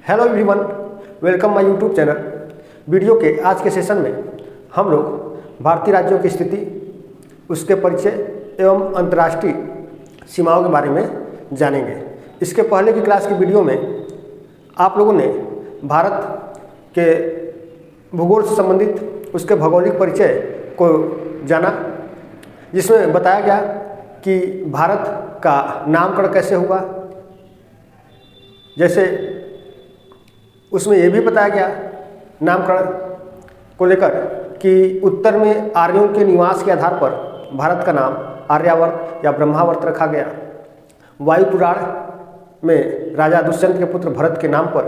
Hello everyone, welcome my YouTube channel. Video के आज के सेशन में हम लोग भारतीय राज्यों की स्थिति, उसके परिचय एवं अंतर्राष्ट्रीय सीमाओं के बारे में जानेंगे। इसके पहले की क्लास की वीडियो में आप लोगों ने भारत के भूगोल से संबंधित उसके भौगोलिक परिचय को जाना, जिसमें बताया गया कि भारत का नामकरण कैसे हुआ। जैसे उसमें यह भी बताया गया नामकरण को लेकर कि उत्तर में आर्यों के निवास के आधार पर भारत का नाम आर्यावर्त या ब्रह्मावर्त रखा गया। वायु पुराण में राजा दुष्यंत के पुत्र भरत के नाम पर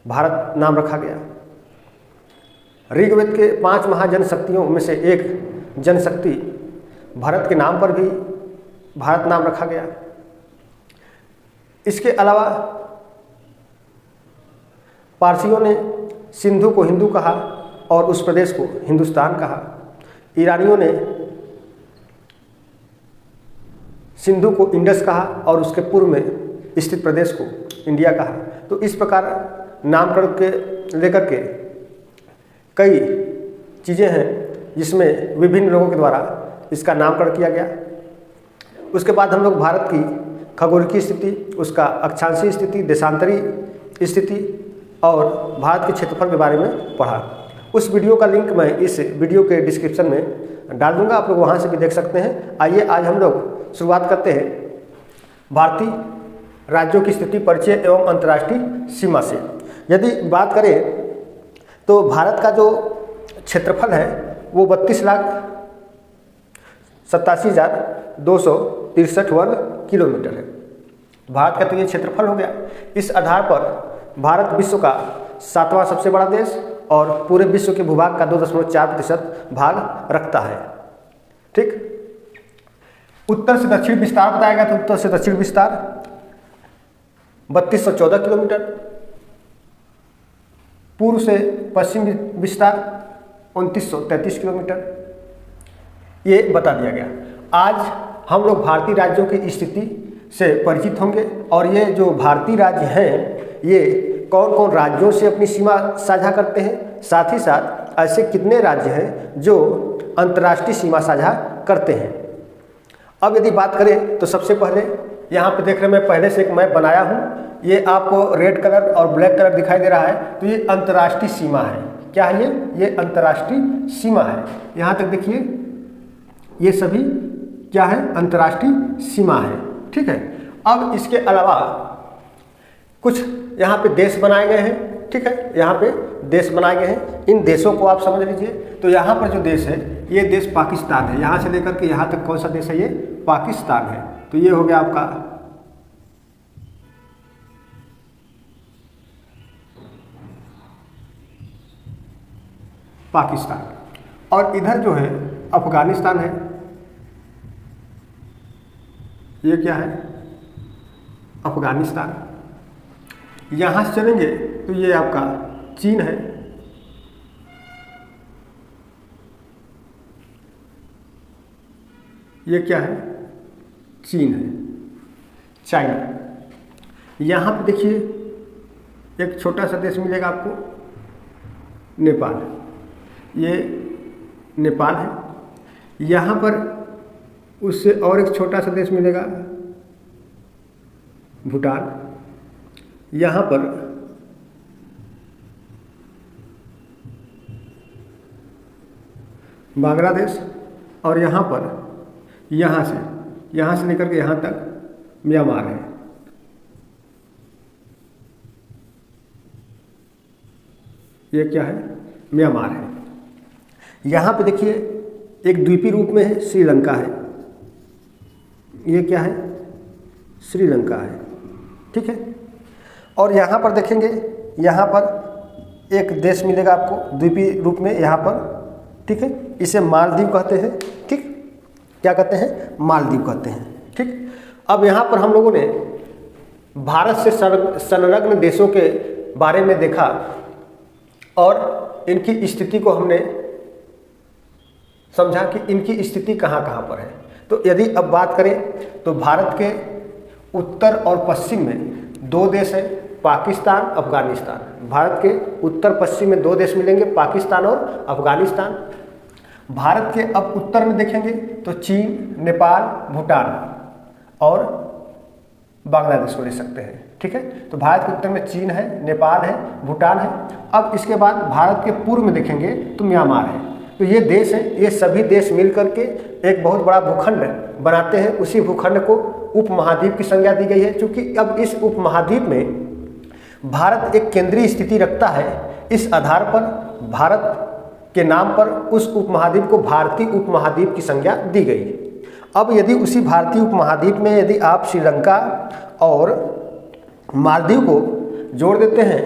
भारत नाम रखा गया। ऋग्वेद के 5 महाजनशक्तियों में से एक जनशक्ति भरत के नाम पर भी भारत नाम रखा गया। इसके अलावा पारसियों ने सिंधु को हिंदू कहा और उस प्रदेश को हिंदुस्तान कहा। ईरानियों ने सिंधु को इंडस कहा और उसके पूर्व में स्थित प्रदेश को इंडिया कहा। तो इस प्रकार नामकरण के लेकर के कई चीज़ें हैं जिसमें विभिन्न लोगों के द्वारा इसका नामकरण किया गया। उसके बाद हम लोग भारत की खगोलीय स्थिति, उसका अक्षांशीय स्थिति, देशांतरी स्थिति और भारत के क्षेत्रफल के बारे में पढ़ा। उस वीडियो का लिंक मैं इस वीडियो के डिस्क्रिप्शन में डाल दूंगा, आप लोग वहां से भी देख सकते हैं। आइए आज हम लोग शुरुआत करते हैं भारतीय राज्यों की स्थिति, परिचय एवं अंतर्राष्ट्रीय सीमा से। यदि बात करें तो भारत का जो क्षेत्रफल है वो 32,87,263 वर्ग किलोमीटर है। भारत का तो ये क्षेत्रफल हो गया। इस आधार पर भारत विश्व का 7वां सबसे बड़ा देश और पूरे विश्व के भूभाग का 2.4% भाग रखता है। ठीक, उत्तर से दक्षिण विस्तार बताया गया तो उत्तर से दक्षिण विस्तार 3214 किलोमीटर, पूर्व से पश्चिम विस्तार 2933 किलोमीटर, ये बता दिया गया। आज हम लोग भारतीय राज्यों की स्थिति से परिचित होंगे और ये जो भारतीय राज्य हैं ये कौन कौन राज्यों से अपनी सीमा साझा करते हैं, साथ ही साथ ऐसे कितने राज्य हैं जो अंतर्राष्ट्रीय सीमा साझा करते हैं। अब यदि बात करें तो सबसे पहले यहाँ पे देख रहे हैं, मैं पहले से एक मैप बनाया हूँ। ये आपको रेड कलर और ब्लैक कलर दिखाई दे रहा है, तो ये अंतर्राष्ट्रीय सीमा है। क्या है ये अंतर्राष्ट्रीय सीमा है। यहाँ तक देखिए, ये सभी क्या है, अंतर्राष्ट्रीय सीमा है। ठीक है, अब इसके अलावा कुछ यहाँ पे देश बनाए गए हैं। ठीक है, यहाँ पे देश बनाए गए हैं, इन देशों को आप समझ लीजिए। तो यहाँ पर जो देश है ये देश पाकिस्तान है। यहाँ से लेकर के यहाँ तक कौन सा देश है, ये पाकिस्तान है। तो ये हो गया आपका पाकिस्तान, और इधर जो है अफगानिस्तान है। ये क्या है, अफगानिस्तान। यहाँ से चलेंगे तो ये आपका चीन है। ये क्या है, चीन है, चाइना। यहाँ पे देखिए एक छोटा सा देश मिलेगा आपको, नेपाल। ये नेपाल है। यहाँ पर उससे और एक छोटा सा देश मिलेगा, भूटान। यहाँ पर बांग्लादेश, और यहाँ पर यहाँ से लेकर के यहाँ तक म्यांमार है। ये क्या है, म्यांमार है। यहाँ पे देखिए एक द्वीपीय रूप में है, श्रीलंका है। ये क्या है, श्रीलंका है। ठीक है, और यहाँ पर देखेंगे, यहाँ पर एक देश मिलेगा आपको द्वीपीय रूप में यहाँ पर। ठीक है, इसे मालदीव कहते हैं। ठीक, क्या कहते हैं, मालदीव कहते हैं। ठीक, अब यहाँ पर हम लोगों ने भारत से संलग्न देशों के बारे में देखा और इनकी स्थिति को हमने समझा कि इनकी स्थिति कहाँ कहाँ पर है। तो यदि अब बात करें तो भारत के उत्तर और पश्चिम में दो देश हैं, पाकिस्तान, अफगानिस्तान। भारत के उत्तर पश्चिम में 2 देश मिलेंगे, पाकिस्तान और अफगानिस्तान। भारत के अब उत्तर में देखेंगे तो चीन, नेपाल, भूटान और बांग्लादेश को ले सकते हैं। ठीक है, तो भारत के उत्तर में चीन है, नेपाल है, भूटान है। अब इसके बाद भारत के पूर्व में देखेंगे तो म्यांमार है। तो ये देश है, ये सभी देश मिल करके एक बहुत बड़ा भूखंड बनाते हैं। उसी भूखंड को उपमहाद्वीप की संज्ञा दी गई है, क्योंकि अब इस उपमहाद्वीप में भारत एक केंद्रीय स्थिति रखता है। इस आधार पर भारत के नाम पर उस उपमहाद्वीप को भारतीय उपमहाद्वीप की संज्ञा दी गई। अब यदि उसी भारतीय उपमहाद्वीप में यदि आप श्रीलंका और मालदीव को जोड़ देते हैं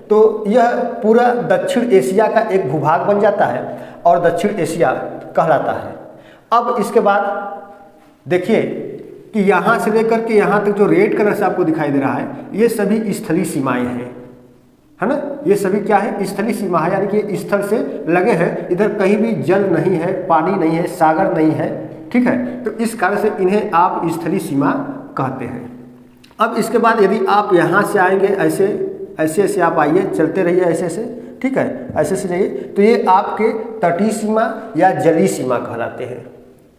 तो यह पूरा दक्षिण एशिया का एक भूभाग बन जाता है और दक्षिण एशिया कहलाता है। अब इसके बाद देखिए कि यहाँ से लेकर के यहाँ तक जो रेड कलर से आपको दिखाई दे रहा है, ये सभी स्थलीय सीमाएं हैं, है ना। ये सभी क्या है, स्थलीय सीमा है, यानी कि स्थल से लगे हैं। इधर कहीं भी जल नहीं है, पानी नहीं है, सागर नहीं है। ठीक है, तो इस कारण से इन्हें आप स्थलीय सीमा कहते हैं। अब इसके बाद यदि आप यहाँ से आएंगे, ऐसे ऐसे ऐसे आप आइए, चलते रहिए ऐसे ऐसे, ठीक है, ऐसे से जाइए, तो ये आपके तटीय सीमा या जलीय सीमा कहलाते हैं।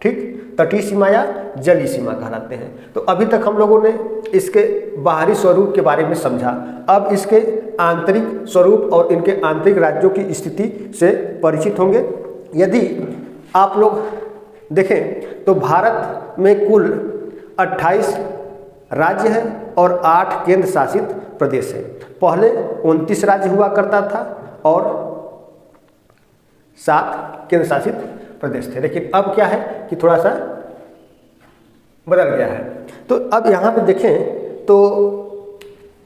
ठीक, तटीय सीमा या जलीय सीमा कहलाते हैं। तो अभी तक हम लोगों ने इसके बाहरी स्वरूप के बारे में समझा। अब इसके आंतरिक स्वरूप और इनके आंतरिक राज्यों की स्थिति से परिचित होंगे। यदि आप लोग देखें तो भारत में कुल 28 राज्य है और 8 केंद्र शासित प्रदेश है। पहले 29 राज्य हुआ करता था और 7 केंद्र शासित प्रदेश थे, लेकिन अब क्या है कि थोड़ा सा बदल गया है। तो अब यहाँ पे देखें तो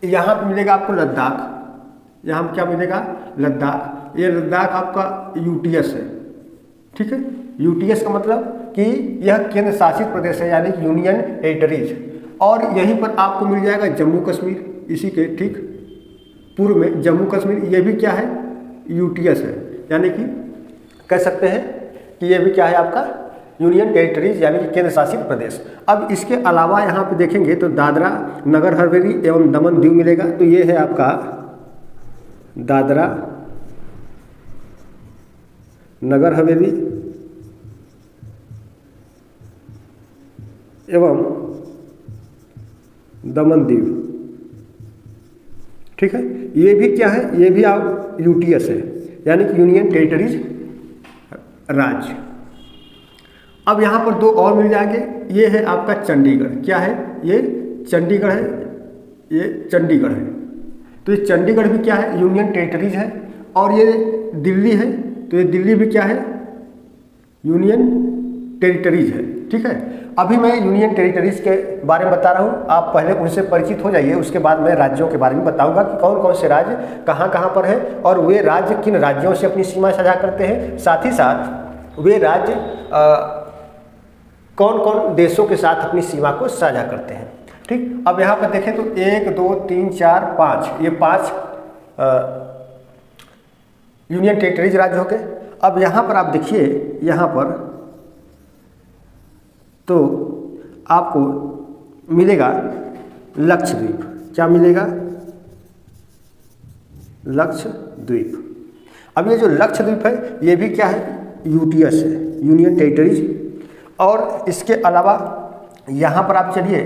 यहाँ पे मिलेगा आपको लद्दाख। यहाँ क्या मिलेगा, लद्दाख। ये लद्दाख आपका यूटीएस है। ठीक है, यूटीएस का मतलब कि यह केंद्र शासित प्रदेश है, यानी यूनियन टेरिटरीज। और यहीं पर आपको मिल जाएगा जम्मू कश्मीर, इसी के ठीक पूर्व में जम्मू कश्मीर। ये भी क्या है, यूटीएस है, यानी कि कह सकते हैं कि ये भी क्या है आपका यूनियन टेरिटरीज, यानी कि केंद्र शासित प्रदेश। अब इसके अलावा यहाँ पे देखेंगे तो दादरा नगर हवेली एवं दमन दीव मिलेगा। तो ये है आपका दादरा नगर हवेली एवं दमन दीव। ठीक है, ये भी क्या है, ये भी आप यूटीएस है, यानी कि यूनियन टेरिटरीज राज्य। अब यहाँ पर 2 और मिल जाएंगे। ये है आपका चंडीगढ़। क्या है, ये चंडीगढ़ है, ये चंडीगढ़ है। तो ये चंडीगढ़ भी क्या है, यूनियन टेरिटरीज है। और ये दिल्ली है, तो ये दिल्ली भी क्या है, यूनियन टेरिटरीज है। ठीक है, अभी मैं यूनियन टेरिटरीज के बारे में बता रहा हूँ, आप पहले उनसे परिचित हो जाइए। उसके बाद मैं राज्यों के बारे में बताऊंगा कि कौन कौन से राज्य कहाँ कहाँ पर है और वे राज्य किन राज्यों से अपनी सीमा साझा करते हैं। साथ ही साथ वे राज्य कौन कौन देशों के साथ अपनी सीमा को साझा करते हैं। ठीक, अब यहाँ पर देखें तो 1 2 3 4 5, ये 5 यूनियन टेरिटरीज राज्य हो गए। अब यहाँ पर आप देखिए, यहाँ पर तो आपको मिलेगा लक्षद्वीप। क्या मिलेगा, लक्षद्वीप। अब ये जो लक्षद्वीप है ये भी क्या है, यूटीएस है, यूनियन टेरिटरीज। और इसके अलावा यहाँ पर आप चलिए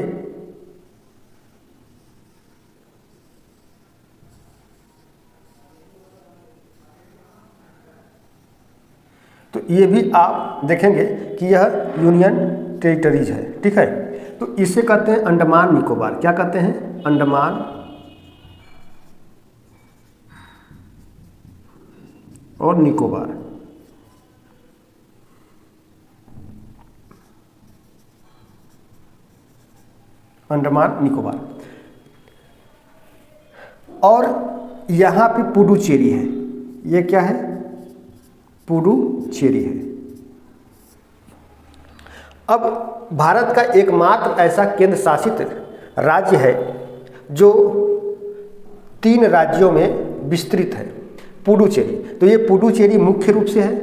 तो ये भी आप देखेंगे कि यह यूनियन टेरिटरीज है। ठीक है, तो इसे कहते हैं अंडमान निकोबार। क्या कहते हैं, अंडमान और निकोबार। अंडमान निकोबार। और यहाँ पे पुडुचेरी है। ये क्या है, पुडुचेरी है। अब भारत का एकमात्र ऐसा केंद्र शासित राज्य है जो 3 राज्यों में विस्तृत है, पुडुचेरी। तो ये पुडुचेरी मुख्य रूप से है,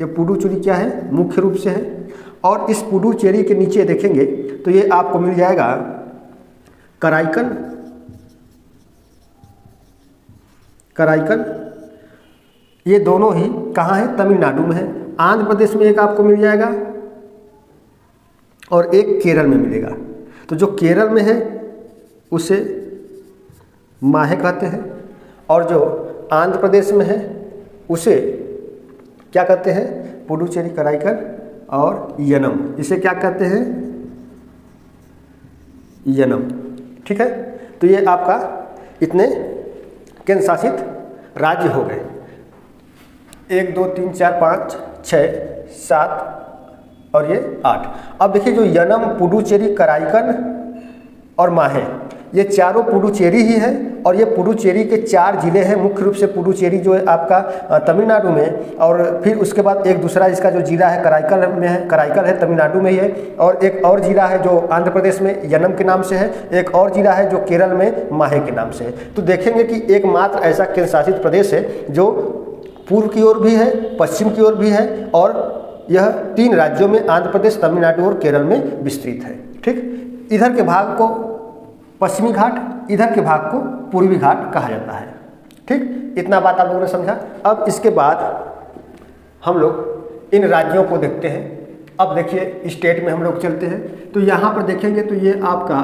ये पुडुचेरी क्या है, मुख्य रूप से है। और इस पुडुचेरी के नीचे देखेंगे तो ये आपको मिल जाएगा कराईकल कराईकल, ये दोनों ही कहाँ है? तमिलनाडु में है। आंध्र प्रदेश में एक आपको मिल जाएगा और एक केरल में मिलेगा। तो जो केरल में है उसे माहे कहते हैं और जो आंध्र प्रदेश में है उसे क्या कहते हैं? पुडुचेरी, कराईकल और यनम। इसे क्या कहते हैं? यनम। ठीक है, तो ये आपका इतने केंद्र शासित राज्य हो गए। 1 2 3 4 5 6 7 और ये 8। अब देखिए जो यनम, पुडुचेरी, कराईकल और माहे, ये चारों पुडुचेरी ही है और ये पुडुचेरी के 4 जिले हैं। मुख्य रूप से पुडुचेरी जो है आपका तमिलनाडु में, और फिर उसके बाद एक दूसरा इसका जो जिला है कराईकल में है, कराईकल है तमिलनाडु में ही है, और एक और जिला है जो आंध्र प्रदेश में यनम के नाम से है, एक और जिला है जो केरल में माहे के नाम से है। तो देखेंगे कि एकमात्र ऐसा केंद्र शासित प्रदेश है जो पूर्व की ओर भी है, पश्चिम की ओर भी है, और यह 3 राज्यों में आंध्र प्रदेश, तमिलनाडु और केरल में विस्तृत है। ठीक, इधर के भाग को पश्चिमी घाट, इधर के भाग को पूर्वी घाट कहा जाता है। ठीक, इतना बात आप लोगों ने समझा। अब इसके बाद हम लोग इन राज्यों को देखते हैं। अब देखिए स्टेट में हम लोग चलते हैं, तो यहाँ पर देखेंगे तो ये आपका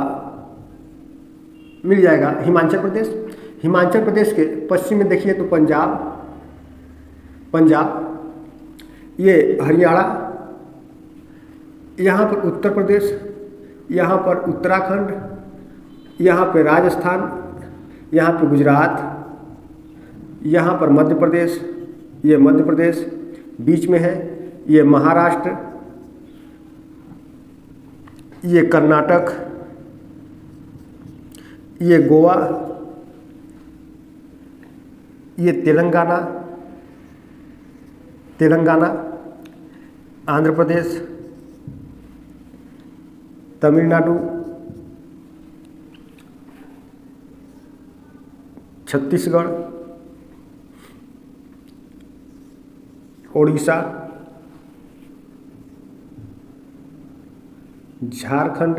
मिल जाएगा हिमाचल प्रदेश। हिमाचल प्रदेश के पश्चिम में देखिए तो पंजाब, ये हरियाणा, यहाँ पर उत्तर प्रदेश, यहाँ पर उत्तराखंड, यहाँ पे राजस्थान, यहाँ पे गुजरात, यहाँ पर मध्य प्रदेश, ये मध्य प्रदेश बीच में है, ये महाराष्ट्र, ये कर्नाटक, ये गोवा, ये तेलंगाना, आंध्र प्रदेश, तमिलनाडु, छत्तीसगढ़, ओडिशा, झारखंड,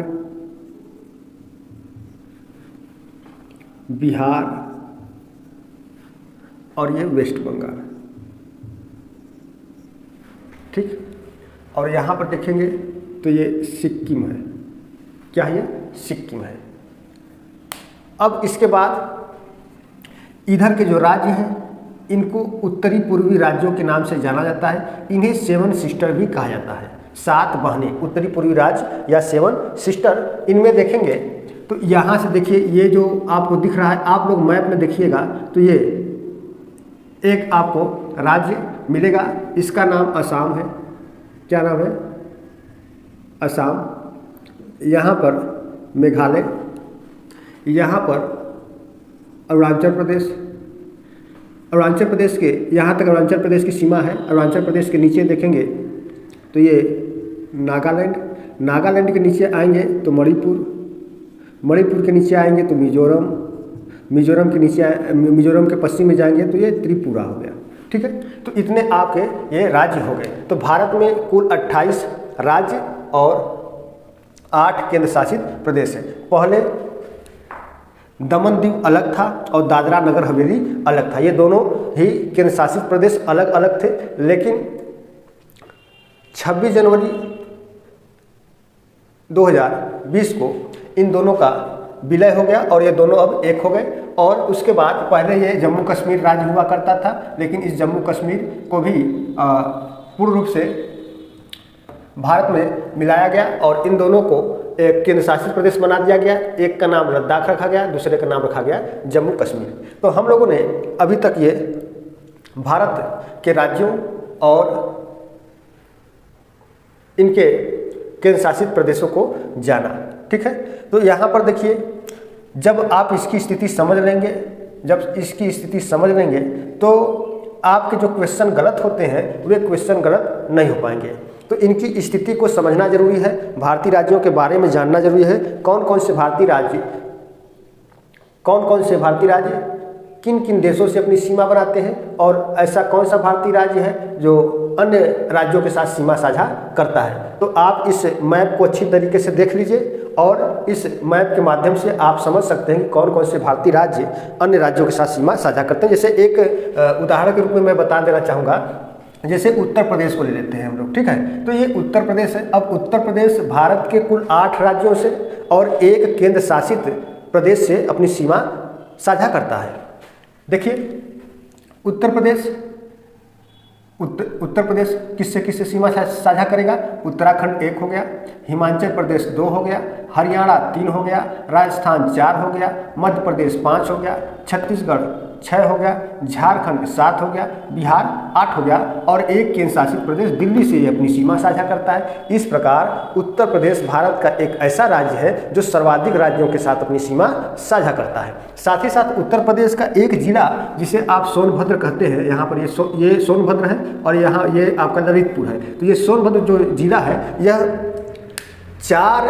बिहार और ये वेस्ट बंगाल। ठीक, और यहाँ पर देखेंगे तो ये सिक्किम है। क्या है? ये सिक्किम है। अब इसके बाद इधर के जो राज्य हैं इनको उत्तरी पूर्वी राज्यों के नाम से जाना जाता है। इन्हें 7 सिस्टर भी कहा जाता है। 7 बहनें, उत्तरी पूर्वी राज्य या 7 सिस्टर। इनमें देखेंगे तो यहाँ से देखिए ये जो आपको दिख रहा है, आप लोग मैप में देखिएगा तो ये एक आपको राज्य मिलेगा, इसका नाम असम है। क्या नाम है? असम। यहाँ पर मेघालय, यहाँ पर अरुणाचल प्रदेश, अरुणाचल प्रदेश के यहाँ तक अरुणाचल प्रदेश की सीमा है। अरुणाचल प्रदेश के नीचे देखेंगे तो ये नागालैंड, नागालैंड के नीचे आएंगे तो मणिपुर, मणिपुर के नीचे आएंगे तो मिजोरम, मिजोरम के नीचे मिजोरम के पश्चिम में जाएंगे तो ये त्रिपुरा हो गया। ठीक है, तो इतने आपके ये राज्य हो गए। तो भारत में कुल 28 राज्य और 8 केंद्र शासित प्रदेश है। पहले दमन दीव अलग था और दादरा नगर हवेली अलग था। ये दोनों ही केंद्र शासित प्रदेश अलग अलग थे, लेकिन 26 जनवरी 2020 को इन दोनों का विलय हो गया और ये दोनों अब एक हो गए। और उसके बाद पहले ये जम्मू कश्मीर राज्य हुआ करता था, लेकिन इस जम्मू कश्मीर को भी पूर्ण रूप से भारत में मिलाया गया और इन दोनों को एक केंद्र शासित प्रदेश बना दिया गया। एक का नाम लद्दाख रखा गया, दूसरे का नाम रखा गया जम्मू कश्मीर। तो हम लोगों ने अभी तक ये भारत के राज्यों और इनके केंद्र शासित प्रदेशों को जाना। ठीक है, तो यहाँ पर देखिए जब आप इसकी स्थिति समझ लेंगे, जब इसकी स्थिति समझ लेंगे तो आपके जो क्वेश्चन गलत होते हैं वे क्वेश्चन गलत नहीं हो पाएंगे। तो इनकी स्थिति को समझना जरूरी है, भारतीय राज्यों के बारे में जानना जरूरी है। कौन कौन से भारतीय राज्य किन किन देशों से अपनी सीमा बनाते हैं और ऐसा कौन सा भारतीय राज्य है जो अन्य राज्यों के साथ सीमा साझा करता है। तो आप इस मैप को अच्छी तरीके से देख लीजिए और इस मैप के माध्यम से आप समझ सकते हैं कि कौन कौन से भारतीय राज्य अन्य राज्यों के साथ सीमा साझा करते हैं। जैसे एक उदाहरण के रूप में मैं बता देना चाहूँगा, जैसे उत्तर प्रदेश को ले लेते हैं हम लोग, ठीक है। तो ये उत्तर प्रदेश है। अब उत्तर प्रदेश भारत के कुल 8 राज्यों से और एक केंद्र शासित प्रदेश से अपनी सीमा साझा करता है। देखिए उत्तर प्रदेश किससे सीमा साझा करेगा? उत्तराखंड 1 हो गया, हिमाचल प्रदेश 2 हो गया, हरियाणा 3 हो गया, राजस्थान 4 हो गया, मध्य प्रदेश 5 हो गया, छत्तीसगढ़ 6 हो गया, झारखंड 7 हो गया, बिहार 8 हो गया और एक केंद्र शासित प्रदेश दिल्ली से ये अपनी सीमा साझा करता है। इस प्रकार उत्तर प्रदेश भारत का एक ऐसा राज्य है जो सर्वाधिक राज्यों के साथ अपनी सीमा साझा करता है। साथ ही साथ उत्तर प्रदेश का एक जिला जिसे आप सोनभद्र कहते हैं, यहाँ पर ये सोनभद्र है और यहाँ ये आपका ललितपुर है। तो ये सोनभद्र जो जिला है यह 4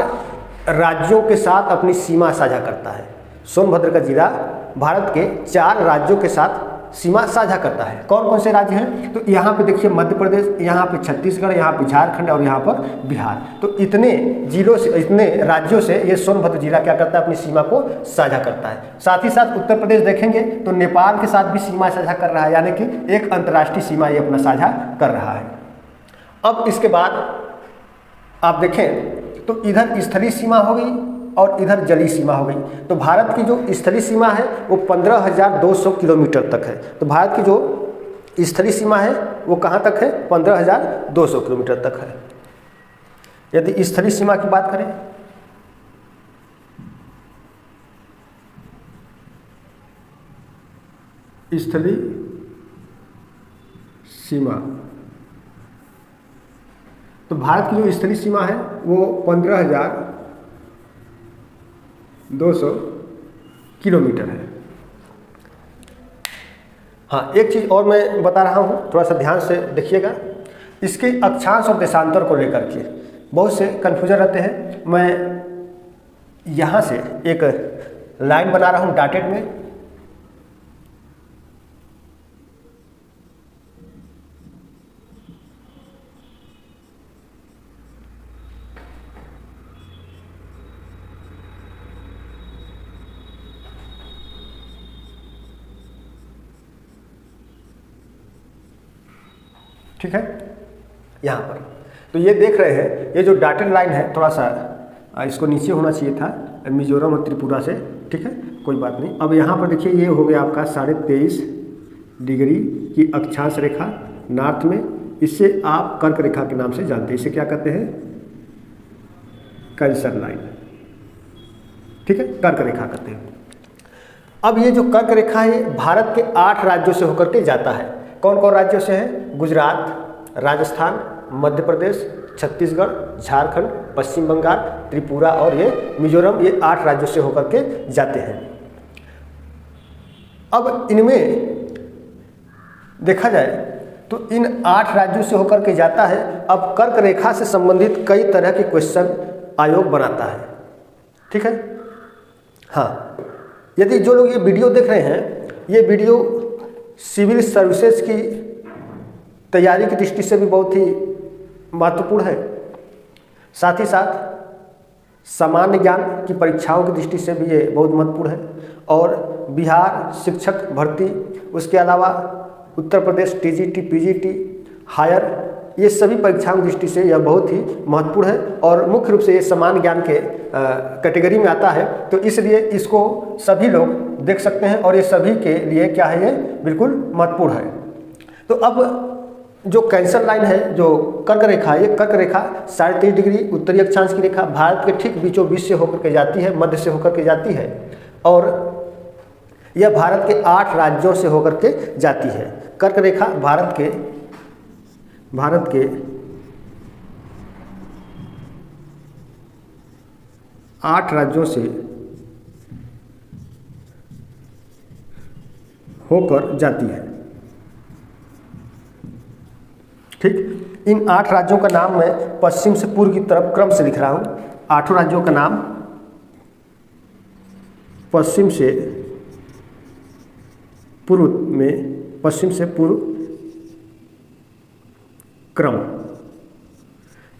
राज्यों के साथ अपनी सीमा साझा करता है। सोनभद्र का जिला भारत के 4 राज्यों के साथ सीमा साझा करता है। कौन कौन से राज्य हैं? तो यहाँ पे देखिए मध्य प्रदेश, यहाँ पे छत्तीसगढ़, यहाँ पे झारखंड और यहाँ पर बिहार। तो इतने जिलों से, इतने राज्यों से ये सोनभद्र जिला क्या करता है? अपनी सीमा को साझा करता है। साथ ही साथ उत्तर प्रदेश देखेंगे तो नेपाल के साथ भी सीमा साझा कर रहा है, यानी कि एक अंतर्राष्ट्रीय सीमा ये अपना साझा कर रहा है। अब इसके बाद आप देखें तो इधर स्थलीय सीमा हो गई और इधर जलीय सीमा हो गई। तो भारत की जो स्थलीय सीमा है वो 15,200 किलोमीटर तक है। तो भारत की जो स्थलीय सीमा है वो कहाँ तक है? 15,200 किलोमीटर तक है। यदि स्थलीय सीमा की बात करें, स्थलीय सीमा, तो भारत की जो स्थलीय सीमा है वो 15,200 किलोमीटर है। हाँ, एक चीज़ और मैं बता रहा हूँ, थोड़ा सा ध्यान से देखिएगा। इसके अक्षांश और देशांतर को लेकर के बहुत से कन्फ्यूजन रहते हैं। मैं यहाँ से एक लाइन बना रहा हूँ डॉटेड में, ठीक है, यहाँ पर। तो ये देख रहे हैं, ये जो डॉटेड लाइन है थोड़ा सा इसको नीचे होना चाहिए था, मिजोरम और त्रिपुरा से, ठीक है, कोई बात नहीं। अब यहाँ पर देखिए ये हो गया आपका 23.5 डिग्री की अक्षांश रेखा नॉर्थ में। इससे आप कर्क रेखा के नाम से जानते हैं। इसे क्या कहते हैं? कैंसर लाइन, ठीक है, कर्क रेखा कहते हैं। अब ये जो कर्क रेखा है भारत के 8 राज्यों से होकर के जाता है। कौन कौन राज्यों से है? गुजरात, राजस्थान, मध्य प्रदेश, छत्तीसगढ़, झारखंड, पश्चिम बंगाल, त्रिपुरा और ये मिजोरम। ये 8 राज्यों से होकर के जाते हैं। अब इनमें देखा जाए तो इन 8 राज्यों से होकर के जाता है। अब कर्क रेखा से संबंधित कई तरह के क्वेश्चन आयोग बनाता है, ठीक है। हाँ, यदि जो लोग ये वीडियो देख रहे हैं, ये वीडियो सिविल सर्विसेज की तैयारी की दृष्टि से भी बहुत ही महत्वपूर्ण है। साथ ही साथ सामान्य ज्ञान की परीक्षाओं की दृष्टि से भी ये बहुत महत्वपूर्ण है। और बिहार शिक्षक भर्ती, उसके अलावा Uttar Pradesh TGT, PGT, higher, ये सभी परीक्षाओं की दृष्टि से यह बहुत ही महत्वपूर्ण है। और मुख्य रूप से ये सामान्य ज्ञान के कैटेगरी में आता है। तो इसलिए इसको सभी लोग देख सकते हैं और ये सभी के लिए क्या है? ये बिल्कुल महत्वपूर्ण है। तो अब जो कैंसर लाइन है, जो कर्क रेखा है, ये कर्क रेखा 23.5 डिग्री उत्तरी अक्षांश की रेखा भारत के ठीक बीचों बीच से होकर के जाती है, मध्य से होकर के जाती है। और यह भारत के 8 राज्यों से होकर के जाती है। कर्क रेखा भारत के 8 राज्यों से होकर जाती है, ठीक। इन 8 राज्यों का नाम मैं पश्चिम से पूर्व की तरफ क्रम से लिख रहा हूँ। 8 राज्यों का नाम पश्चिम से पूर्व में, पश्चिम से पूर्व क्रम।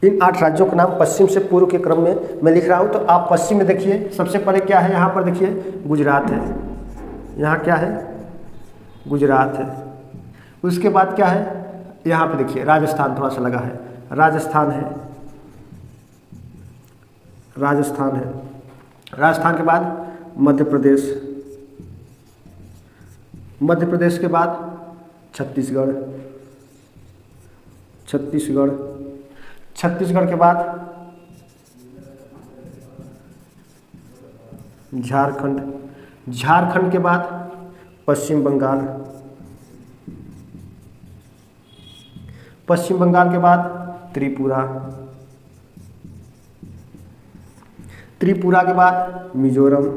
इन 8 राज्यों का नाम पश्चिम से पूर्व के क्रम में मैं लिख रहा हूँ। तो आप पश्चिम में देखिए, सबसे पहले क्या है, यहाँ पर देखिए गुजरात है, यहाँ क्या है, गुजरात है। उसके बाद क्या है, यहाँ पे देखिए राजस्थान थोड़ा सा लगा है, राजस्थान है, राजस्थान है। राजस्थान के बाद मध्य प्रदेश, मध्य प्रदेश के बाद छत्तीसगढ़, छत्तीसगढ़, छत्तीसगढ़ के बाद झारखंड, झारखंड के बाद पश्चिम बंगाल, पश्चिम बंगाल के बाद त्रिपुरा, त्रिपुरा के बाद मिजोरम।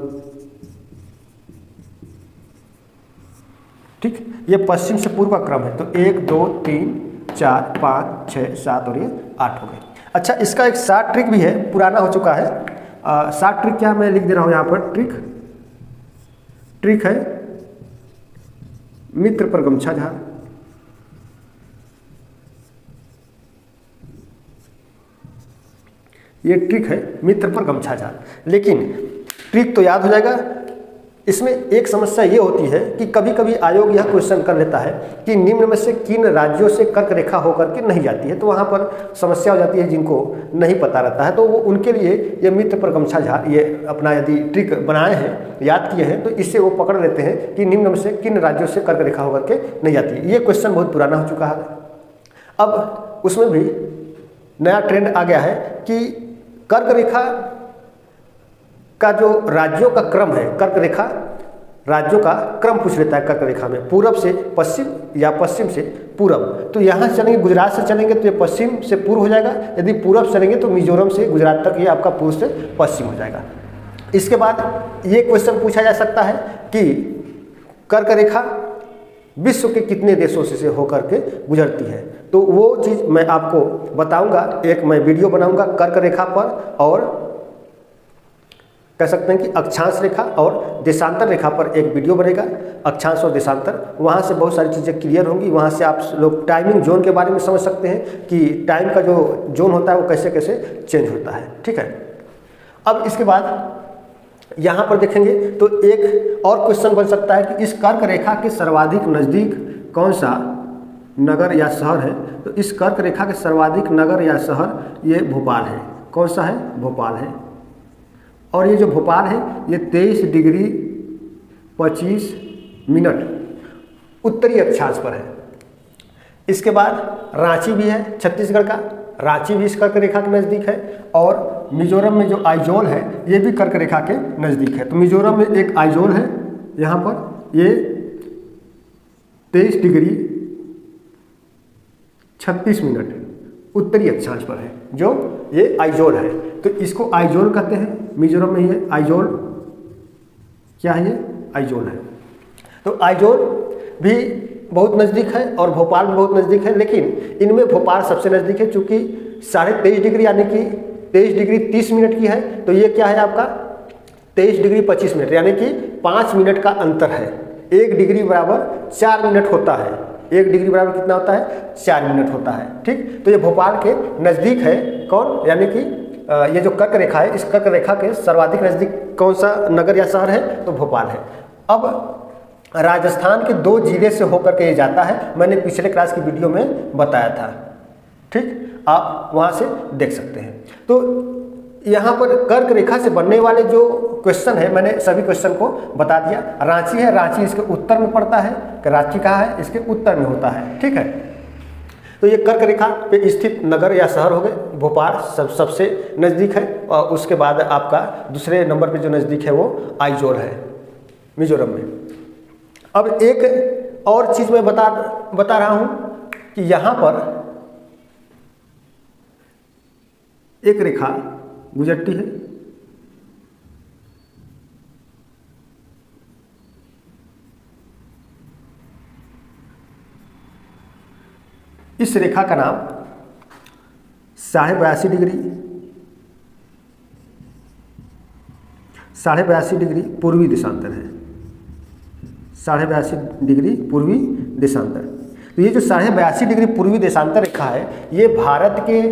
ठीक, ये पश्चिम से पूर्व का क्रम है। तो 1 2 3 4 5 6 7 और ये 8 हो गए। अच्छा, इसका एक शॉर्ट ट्रिक भी है, पुराना हो चुका है। शॉर्ट ट्रिक क्या, मैं लिख दे रहा हूँ यहाँ पर, ट्रिक, ट्रिक है मित्र पर गमछा झाड़। ये ट्रिक है मित्र पर गमछा झाड़। लेकिन ट्रिक तो याद हो जाएगा, इसमें एक समस्या ये होती है कि कभी कभी आयोग यह क्वेश्चन कर लेता है कि निम्न में से किन राज्यों से कर्क रेखा होकर के नहीं जाती है। तो वहाँ पर समस्या हो जाती है, जिनको नहीं पता रहता है, तो वो उनके लिए ये मित्र पर गमछा झाड़ ये अपना यदि ट्रिक बनाए हैं, याद किए हैं, तो इससे वो पकड़ लेते हैं कि निम्न में से किन राज्यों से कर्क रेखा होकर के नहीं जाती है। ये क्वेश्चन बहुत पुराना हो चुका है। अब उसमें भी नया ट्रेंड आ गया है कि कर्क रेखा का जो राज्यों का क्रम है, कर्क रेखा राज्यों का क्रम पूछ लेता है कर्क रेखा में, पूरब से पश्चिम या पश्चिम से पूरब। तो यहाँ चलेंगे, गुजरात से चलेंगे तो ये पश्चिम से पूर्व हो जाएगा, यदि पूरब चलेंगे तो मिजोरम से गुजरात तक ये आपका पूर्व से पश्चिम हो जाएगा। इसके बाद ये क्वेश्चन पूछा जा सकता है कि कर्क रेखा विश्व के कितने देशों से होकर के गुजरती है। तो वो चीज़ मैं आपको बताऊंगा, एक मैं वीडियो बनाऊंगा कर्क रेखा पर, और कह सकते हैं कि अक्षांश रेखा और देशांतर रेखा पर एक वीडियो बनेगा, अक्षांश और देशांतर। वहाँ से बहुत सारी चीज़ें क्लियर होंगी। वहाँ से आप लोग टाइमिंग जोन के बारे में समझ सकते हैं कि टाइम का जो जोन होता है वो कैसे कैसे चेंज होता है। ठीक है, अब इसके बाद यहाँ पर देखेंगे तो एक और क्वेश्चन बन सकता है कि इस कर्क रेखा के सर्वाधिक नज़दीक कौन सा नगर या शहर है। तो इस कर्क रेखा के सर्वाधिक नगर या शहर ये भोपाल है। कौन सा है? भोपाल है। और ये जो भोपाल है ये 23 डिग्री 25 मिनट उत्तरी अक्षांश पर है। इसके बाद रांची भी है छत्तीसगढ़ का, रांची भी इस कर्क रेखा के नज़दीक है। और मिजोरम में जो आइजोल है ये भी कर्क रेखा के नज़दीक है। तो मिजोरम में एक आइजोल है, यहाँ पर ये 23 डिग्री 36 मिनट उत्तरी अक्षांश पर है, जो ये आइजोल है। तो इसको आइजोल कहते हैं। मिजोरम में ये आइजोल क्या है? ये आइजोल है। तो आइजोल भी बहुत नज़दीक है और भोपाल भी बहुत नज़दीक है, लेकिन इनमें भोपाल सबसे नज़दीक है चूँकि 23.5 डिग्री यानी कि 23 डिग्री 30 मिनट की है। तो ये क्या है आपका 23 डिग्री 25 मिनट, यानी कि 5 मिनट का अंतर है। 1 डिग्री बराबर 4 मिनट होता है। 1 डिग्री बराबर कितना होता है? 4 मिनट होता है। ठीक, तो ये भोपाल के नज़दीक है। कौन? यानी कि ये जो कर्क रेखा है, इस कर्क रेखा के सर्वाधिक नज़दीक कौन सा नगर या शहर है? तो भोपाल है। अब राजस्थान के 2 जिले से होकर के ये जाता है, मैंने पिछले क्लास की वीडियो में बताया था। ठीक, आप वहाँ से देख सकते हैं। तो यहाँ पर कर्क रेखा से बनने वाले जो क्वेश्चन है, मैंने सभी क्वेश्चन को बता दिया। रांची है, रांची इसके उत्तर में पड़ता है कि रांची कहाँ है? इसके उत्तर में होता है। ठीक है, तो ये कर्क रेखा पे स्थित नगर या शहर हो गए। भोपाल सबसे नज़दीक है, और उसके बाद आपका दूसरे नंबर पे जो नज़दीक है वो आइजोल है मिजोरम में। अब एक और चीज़ मैं बता रहा हूँ कि यहाँ पर एक रेखा गुजरती है, इस रेखा का नाम 82.5 डिग्री 82.5 डिग्री पूर्वी देशांतर है। 82.5 डिग्री पूर्वी देशांतर। तो ये जो 82.5 डिग्री पूर्वी देशांतर रेखा है, ये भारत के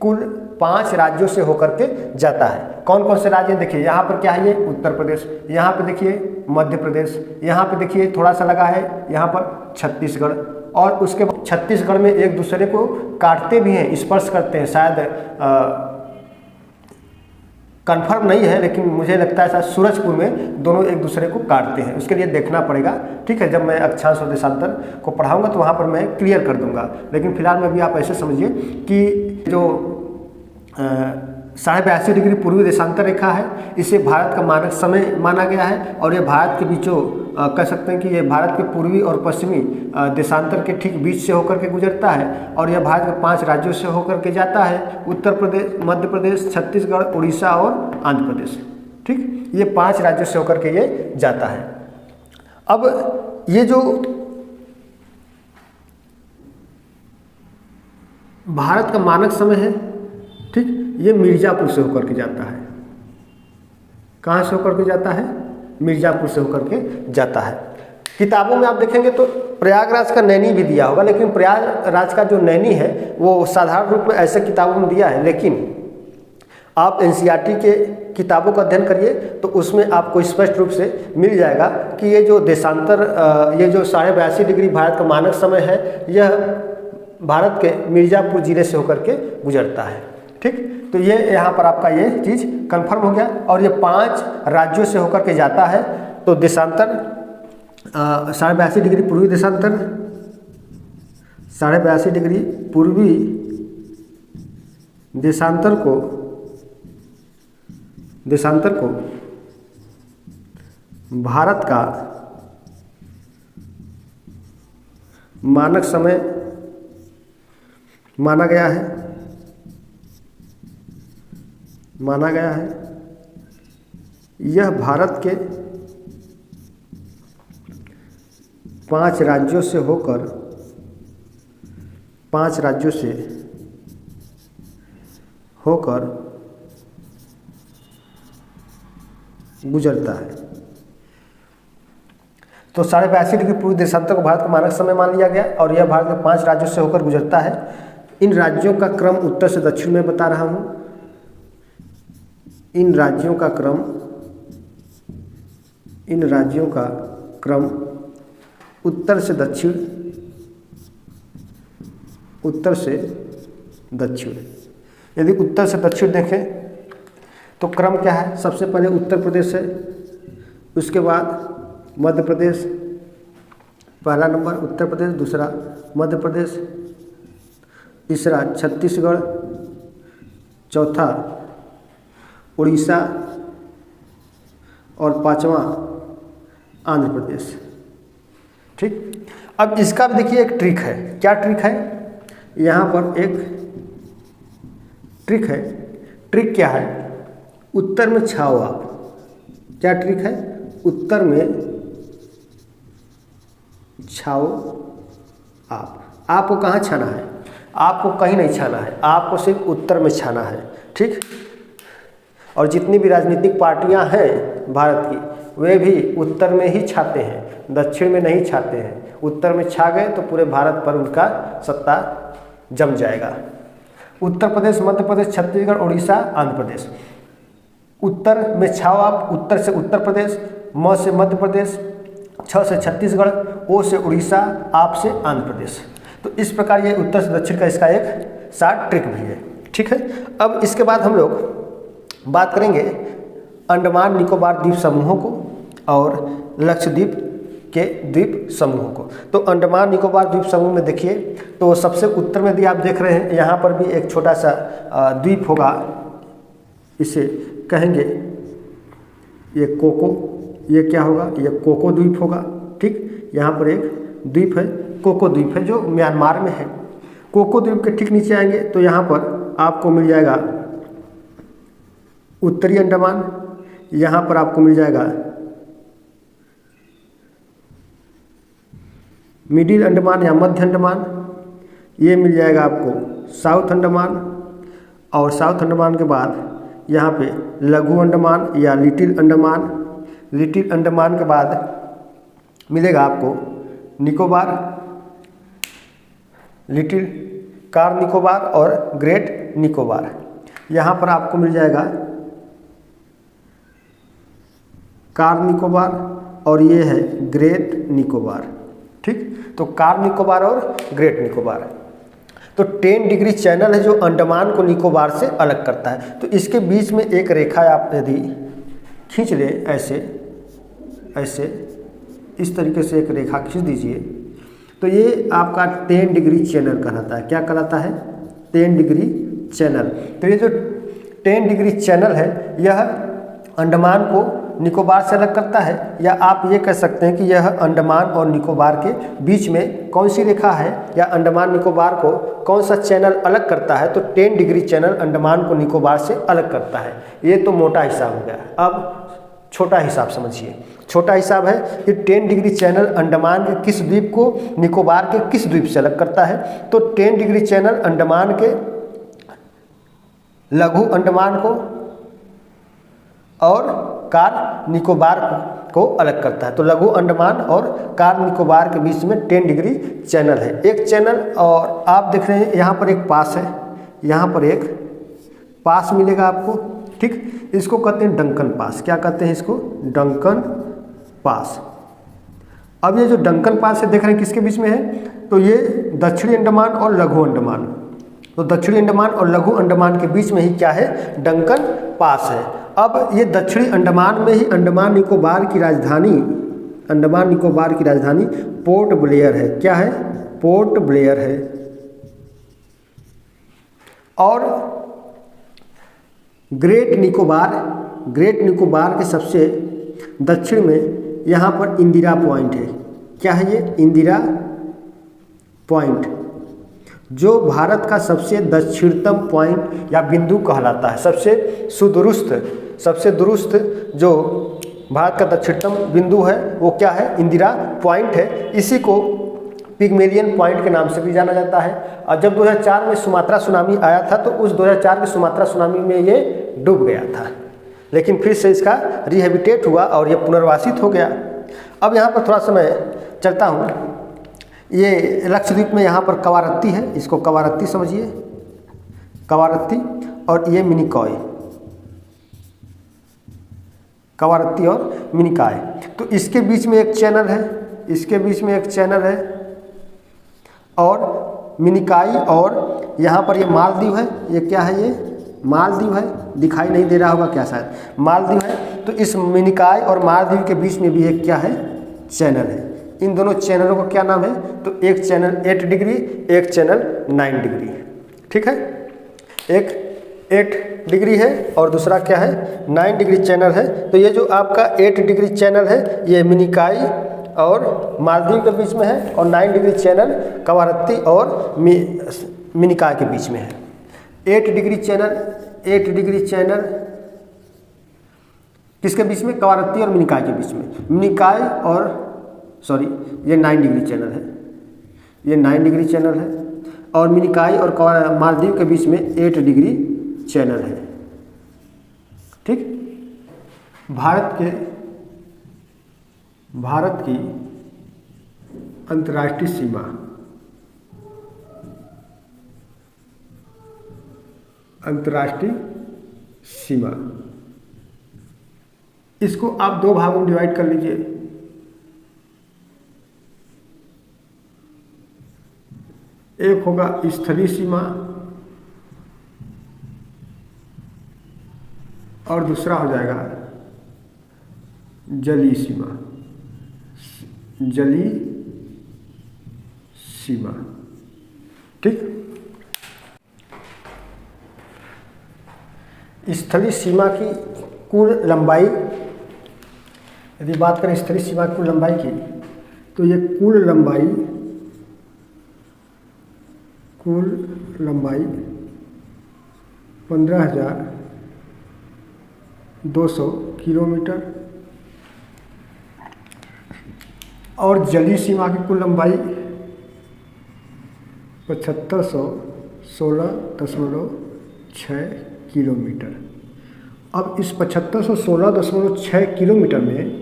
कुल 5 राज्यों से होकर के जाता है। कौन कौन से राज्य देखिए, यहाँ पर क्या है, ये उत्तर प्रदेश, यहाँ पे देखिए मध्य प्रदेश, यहाँ पे देखिए थोड़ा सा लगा है यहाँ पर छत्तीसगढ़, और उसके बाद छत्तीसगढ़ में एक दूसरे को काटते भी हैं, स्पर्श करते हैं, शायद कंफर्म नहीं है लेकिन मुझे लगता है शायद सूरजपुर में दोनों एक दूसरे को काटते हैं, उसके लिए देखना पड़ेगा। ठीक है, जब मैं अक्षांश और देशांतर को पढ़ाऊंगा तो वहाँ पर मैं क्लियर कर दूंगा, लेकिन फिलहाल में भी आप ऐसे समझिए कि जो 82.5 डिग्री पूर्वी देशांतर रेखा है, इसे भारत का मानक समय माना गया है, और ये भारत के बीचों कह सकते हैं कि ये भारत के पूर्वी और पश्चिमी देशांतर के ठीक बीच से होकर के गुजरता है, और यह भारत के 5 राज्यों से होकर के जाता है, उत्तर प्रदेश, मध्य प्रदेश, छत्तीसगढ़, उड़ीसा और आंध्र प्रदेश। ठीक, ये 5 राज्यों से होकर के ये जाता है। अब ये जो भारत का मानक समय है, ठीक, ये मिर्ज़ापुर से होकर के जाता है। कहाँ से होकर के जाता है? मिर्ज़ापुर से होकर के जाता है। किताबों में आप देखेंगे तो प्रयागराज का नैनी भी दिया होगा, लेकिन प्रयागराज का जो नैनी है वो साधारण रूप में ऐसे किताबों में दिया है, लेकिन आप एनसीईआरटी के किताबों का अध्ययन करिए तो उसमें आपको स्पष्ट रूप से मिल जाएगा कि ये जो देशांतर, ये जो 82.5 डिग्री भारत का मानक समय है, यह भारत के मिर्ज़ापुर जिले से होकर के गुजरता है। ठीक, तो ये यहाँ पर आपका ये चीज़ कंफर्म हो गया, और ये 5 राज्यों से होकर के जाता है। तो देशांतर 82.5 डिग्री पूर्वी देशांतर, 82.5 डिग्री पूर्वी देशांतर को भारत का मानक समय माना गया है। यह भारत के 5 राज्यों से होकर गुजरता है। तो 82.5 डिग्री पूर्वी देशांतर को भारत का मानक समय मान लिया गया, और यह भारत के 5 राज्यों से होकर गुजरता है। इन राज्यों का क्रम उत्तर से दक्षिण में बता रहा हूँ। इन राज्यों का क्रम उत्तर से दक्षिण। यदि उत्तर से दक्षिण देखें तो क्रम क्या है? सबसे पहले उत्तर प्रदेश है, उसके बाद मध्य प्रदेश, पहला नंबर उत्तर प्रदेश, दूसरा मध्य प्रदेश, तीसरा छत्तीसगढ़, चौथा उड़ीसा, और 5वां आंध्र प्रदेश। ठीक, अब इसका भी देखिए एक ट्रिक है। क्या ट्रिक है? यहाँ पर एक ट्रिक है। ट्रिक क्या है? उत्तर में छाओ आप। क्या ट्रिक है? उत्तर में छाओ आप। आपको कहाँ छाना है? आपको कहीं नहीं छाना है, आपको सिर्फ उत्तर में छाना है। ठीक, और जितनी भी राजनीतिक पार्टियां हैं भारत की, वे भी उत्तर में ही छाते हैं, दक्षिण में नहीं छाते हैं। उत्तर में छा गए तो पूरे भारत पर उनका सत्ता जम जाएगा। उत्तर प्रदेश, मध्य प्रदेश, छत्तीसगढ़, उड़ीसा, आंध्र प्रदेश। उत्तर में छाओ आप, उत्तर से उत्तर प्रदेश, म से मध्य प्रदेश, छ से छत्तीसगढ़, ओ से उड़ीसा, आप से आंध्र प्रदेश। तो इस प्रकार ये उत्तर से दक्षिण का इसका एक शार्ट ट्रिक भी है। ठीक है, अब इसके बाद हम लोग बात करेंगे अंडमान निकोबार द्वीप समूहों को और लक्षद्वीप के द्वीप समूहों को। तो अंडमान निकोबार द्वीप समूह में देखिए तो सबसे उत्तर में भी आप देख रहे हैं, यहाँ पर भी एक छोटा सा द्वीप होगा, इसे कहेंगे ये कोको, ये क्या होगा? ये कोको द्वीप होगा। ठीक, यहाँ पर एक द्वीप है, कोको द्वीप है, जो म्यांमार में है। कोको द्वीप के ठीक नीचे आएंगे तो यहाँ पर आपको मिल जाएगा उत्तरी अंडमान, यहाँ पर आपको मिल जाएगा मिडिल अंडमान या मध्य अंडमान, ये मिल जाएगा आपको साउथ अंडमान, और साउथ अंडमान के बाद यहाँ पे लघु अंडमान या लिटिल अंडमान। लिटिल अंडमान के बाद मिलेगा आपको निकोबार, लिटिल कार निकोबार और ग्रेट निकोबार। यहाँ पर आपको मिल जाएगा कार निकोबार और ये है ग्रेट निकोबार। ठीक, तो कार निकोबार और ग्रेट निकोबार। तो 10 डिग्री चैनल है जो अंडमान को निकोबार से अलग करता है। तो इसके बीच में एक रेखा आप यदि खींच ले, ऐसे ऐसे इस तरीके से एक रेखा खींच दीजिए, तो ये आपका 10 डिग्री चैनल कहलाता है। क्या कहलाता है? 10 डिग्री चैनल। तो ये जो 10 डिग्री चैनल है यह अंडमान को निकोबार से अलग करता है, या आप ये कह सकते हैं कि यह अंडमान और निकोबार के बीच में कौन सी रेखा है, या अंडमान निकोबार को कौन सा चैनल अलग करता है। तो 10 डिग्री चैनल अंडमान को निकोबार से अलग करता है। ये तो मोटा हिसाब हो गया। अब छोटा हिसाब समझिए। छोटा हिसाब है कि 10 डिग्री चैनल अंडमान के किस द्वीप को निकोबार के किस द्वीप से अलग करता है। तो 10 डिग्री चैनल अंडमान के लघु अंडमान को और कार निकोबार को अलग करता है। तो लघु अंडमान और कार निकोबार के बीच में 10 डिग्री चैनल है, एक चैनल। और आप देख रहे हैं यहाँ पर एक पास है, यहाँ पर एक पास मिलेगा आपको। ठीक, इसको कहते हैं डंकन पास। क्या कहते हैं इसको? Duncan pass. अब ये जो डंकन पास है देख रहे हैं किसके बीच में है? तो ये दक्षिणी अंडमान और लघु अंडमान। तो दक्षिणी अंडमान और लघु अंडमान के बीच में ही क्या है? डंकन पास है। अब ये दक्षिणी अंडमान में ही अंडमान निकोबार की राजधानी, अंडमान निकोबार की राजधानी पोर्ट ब्लेयर है। क्या है? पोर्ट ब्लेयर है। और ग्रेट निकोबार के सबसे दक्षिण में यहाँ पर इंदिरा पॉइंट है। क्या है ये? इंदिरा पॉइंट, जो भारत का सबसे दक्षिणतम पॉइंट या बिंदु कहलाता है। सबसे दुरुस्त जो भारत का दक्षिणतम बिंदु है वो क्या है? इंदिरा पॉइंट है। इसी को पिग्मेलियन पॉइंट के नाम से भी जाना जाता है। और जब 2004 में सुमात्रा सुनामी आया था तो उस 2004 के सुमात्रा सुनामी में ये डूब गया था, लेकिन फिर से इसका रिहेबिटेट हुआ और ये पुनर्वासित हो गया। अब यहाँ पर थोड़ा समय चलता हूँ। ये लक्षद्वीप में यहाँ पर कवारत्ती है, इसको कवारत्ती समझिए, कवारत्ती। और ये मिनिकॉय, कवारत्ती और मिनिकॉय। तो इसके बीच में एक चैनल है, इसके बीच में एक चैनल है। और मिनिकॉय और यहाँ पर ये मालदीव है। ये क्या है? ये मालदीव है, दिखाई नहीं दे रहा होगा क्या, शायद मालदीव है। तो इस मिनिकॉय और मालदीव के बीच में भी एक क्या है? चैनल है। इन दोनों चैनलों का क्या नाम है? तो एक चैनल 8 डिग्री, एक चैनल 9 डिग्री। ठीक है, एक 8 डिग्री है और दूसरा क्या है? 9 डिग्री चैनल है। तो ये जो आपका 8 डिग्री चैनल है ये मिनिकॉय और मालदीव के बीच में है, और 9 डिग्री चैनल कवारत्ती और मिनिकॉय के बीच में है। 8 डिग्री चैनल किसके बीच में? कवारत्ती और मिनिकॉय के बीच में। मिनिकॉय और ये 9 डिग्री चैनल है, ये 9 डिग्री चैनल है। और मिनिकॉय और मालदीव के बीच में 8 डिग्री चैनल है। ठीक, भारत की अंतर्राष्ट्रीय सीमा, इसको आप 2 भागों में डिवाइड कर लीजिए। एक होगा स्थलीय सीमा और दूसरा हो जाएगा जलीय सीमा। ठीक, स्थलीय सीमा की कुल लंबाई, यदि बात करें स्थलीय सीमा की कुल लंबाई की, तो ये कुल लंबाई 15,200 किलोमीटर। और जलीय सीमा की कुल लंबाई 7516.6 किलोमीटर। अब इस 7516.6 किलोमीटर में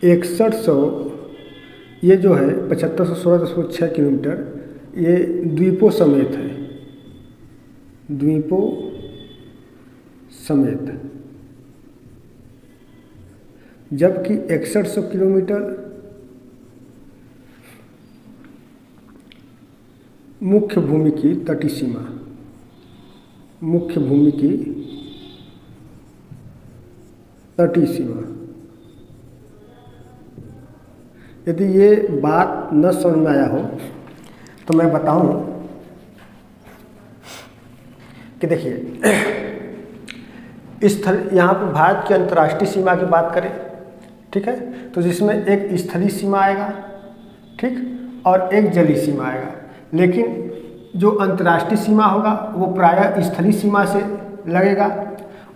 6100, ये जो है 7516.6 किलोमीटर, ये द्वीपों समेत है, द्वीपों समेत, जबकि 6100 किलोमीटर मुख्य भूमि की तटीय सीमा, मुख्य भूमि की तटीय सीमा। यदि ये बात न समझ में आया हो तो मैं बताऊं कि देखिए, स्थल, यहाँ पर भारत की अंतर्राष्ट्रीय सीमा की बात करें, ठीक है, तो जिसमें एक स्थलीय सीमा आएगा, ठीक, और एक जलीय सीमा आएगा। लेकिन जो अंतर्राष्ट्रीय सीमा होगा वो प्रायः स्थलीय सीमा से लगेगा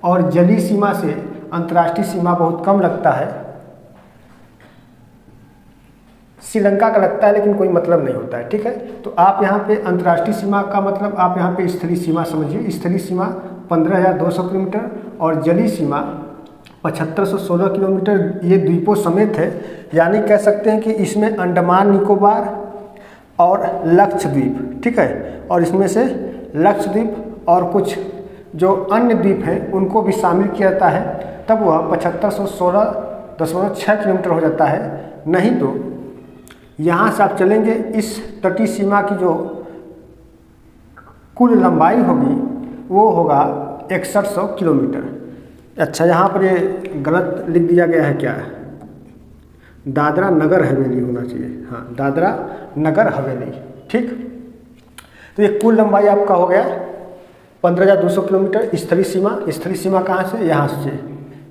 और जलीय सीमा से अंतर्राष्ट्रीय सीमा बहुत कम लगता है। श्रीलंका का लगता है लेकिन कोई मतलब नहीं होता है, ठीक है। तो आप यहाँ पे अंतर्राष्ट्रीय सीमा का मतलब आप यहाँ पे स्थलीय सीमा समझिए। स्थलीय सीमा 15,200 किलोमीटर और जलीय सीमा 7516 किलोमीटर, ये द्वीपों समेत है। यानी कह सकते हैं कि इसमें अंडमान निकोबार और लक्षद्वीप, ठीक है, और इसमें से लक्षद्वीप और कुछ जो अन्य द्वीप हैं उनको भी शामिल किया जाता है, तब वह 7516.6 किलोमीटर हो जाता है। नहीं तो यहाँ से आप चलेंगे, इस तटीय सीमा की जो कुल लंबाई होगी वो होगा 6100 किलोमीटर। अच्छा, यहाँ पर ये गलत लिख दिया गया है, क्या है, दादरा नगर हवेली होना चाहिए, हाँ, दादरा नगर हवेली, ठीक। तो ये कुल लंबाई आपका हो गया 15,200 किलोमीटर स्थलीय सीमा। स्थलीय सीमा कहाँ से, यहाँ से,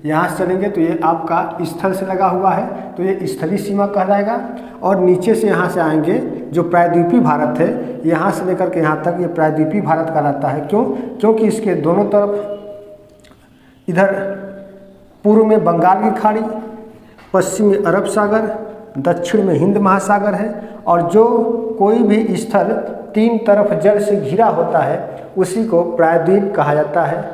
यहाँ से चलेंगे तो ये आपका स्थल से लगा हुआ है, तो ये स्थलीय सीमा कहलाएगा। और नीचे से यहाँ से आएंगे जो प्रायद्वीपीय भारत है, यहाँ से लेकर के यहाँ तक ये प्रायद्वीपीय भारत कहलाता है। क्यों? क्योंकि इसके दोनों तरफ, इधर पूर्व में बंगाल की खाड़ी, पश्चिम में अरब सागर, दक्षिण में हिंद महासागर है, और जो कोई भी स्थल तीन तरफ जल से घिरा होता है उसी को प्रायद्वीप कहा जाता है,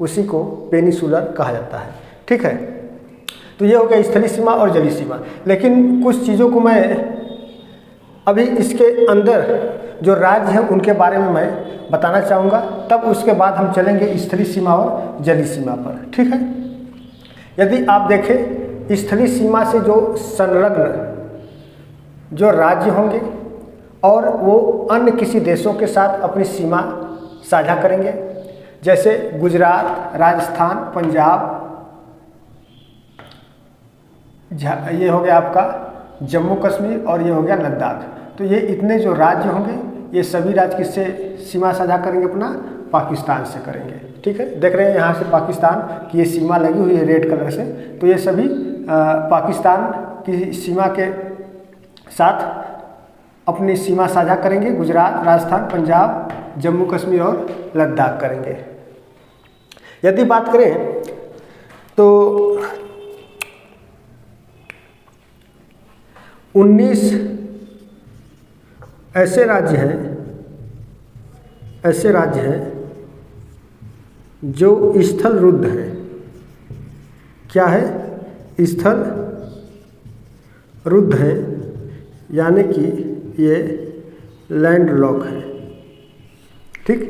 उसी को पेनिसुलर कहा जाता है, ठीक है। तो ये हो गया स्थलीय सीमा और जलीय सीमा। लेकिन कुछ चीज़ों को मैं अभी इसके अंदर जो राज्य हैं उनके बारे में मैं बताना चाहूँगा, तब उसके बाद हम चलेंगे स्थलीय सीमा और जलीय सीमा पर, ठीक है। यदि आप देखें, स्थलीय सीमा से जो संलग्न जो राज्य होंगे और वो अन्य किसी देशों के साथ अपनी सीमा साझा करेंगे, जैसे गुजरात, राजस्थान, पंजाब, ये हो गया आपका जम्मू कश्मीर, और ये हो गया लद्दाख। तो ये इतने जो राज्य होंगे, ये सभी राज्य किससे सीमा साझा करेंगे, अपना पाकिस्तान से करेंगे, ठीक है। देख रहे हैं यहाँ से पाकिस्तान की ये सीमा लगी हुई है रेड कलर से, तो ये सभी पाकिस्तान की सीमा के साथ अपनी सीमा साझा करेंगे। गुजरात, राजस्थान, पंजाब, जम्मू कश्मीर और लद्दाख करेंगे। यदि बात करें तो 19 ऐसे राज्य हैं जो स्थल रुद्ध हैं। क्या है? स्थल रुद्ध हैं, यानी कि ये लैंड लॉक है, ठीक।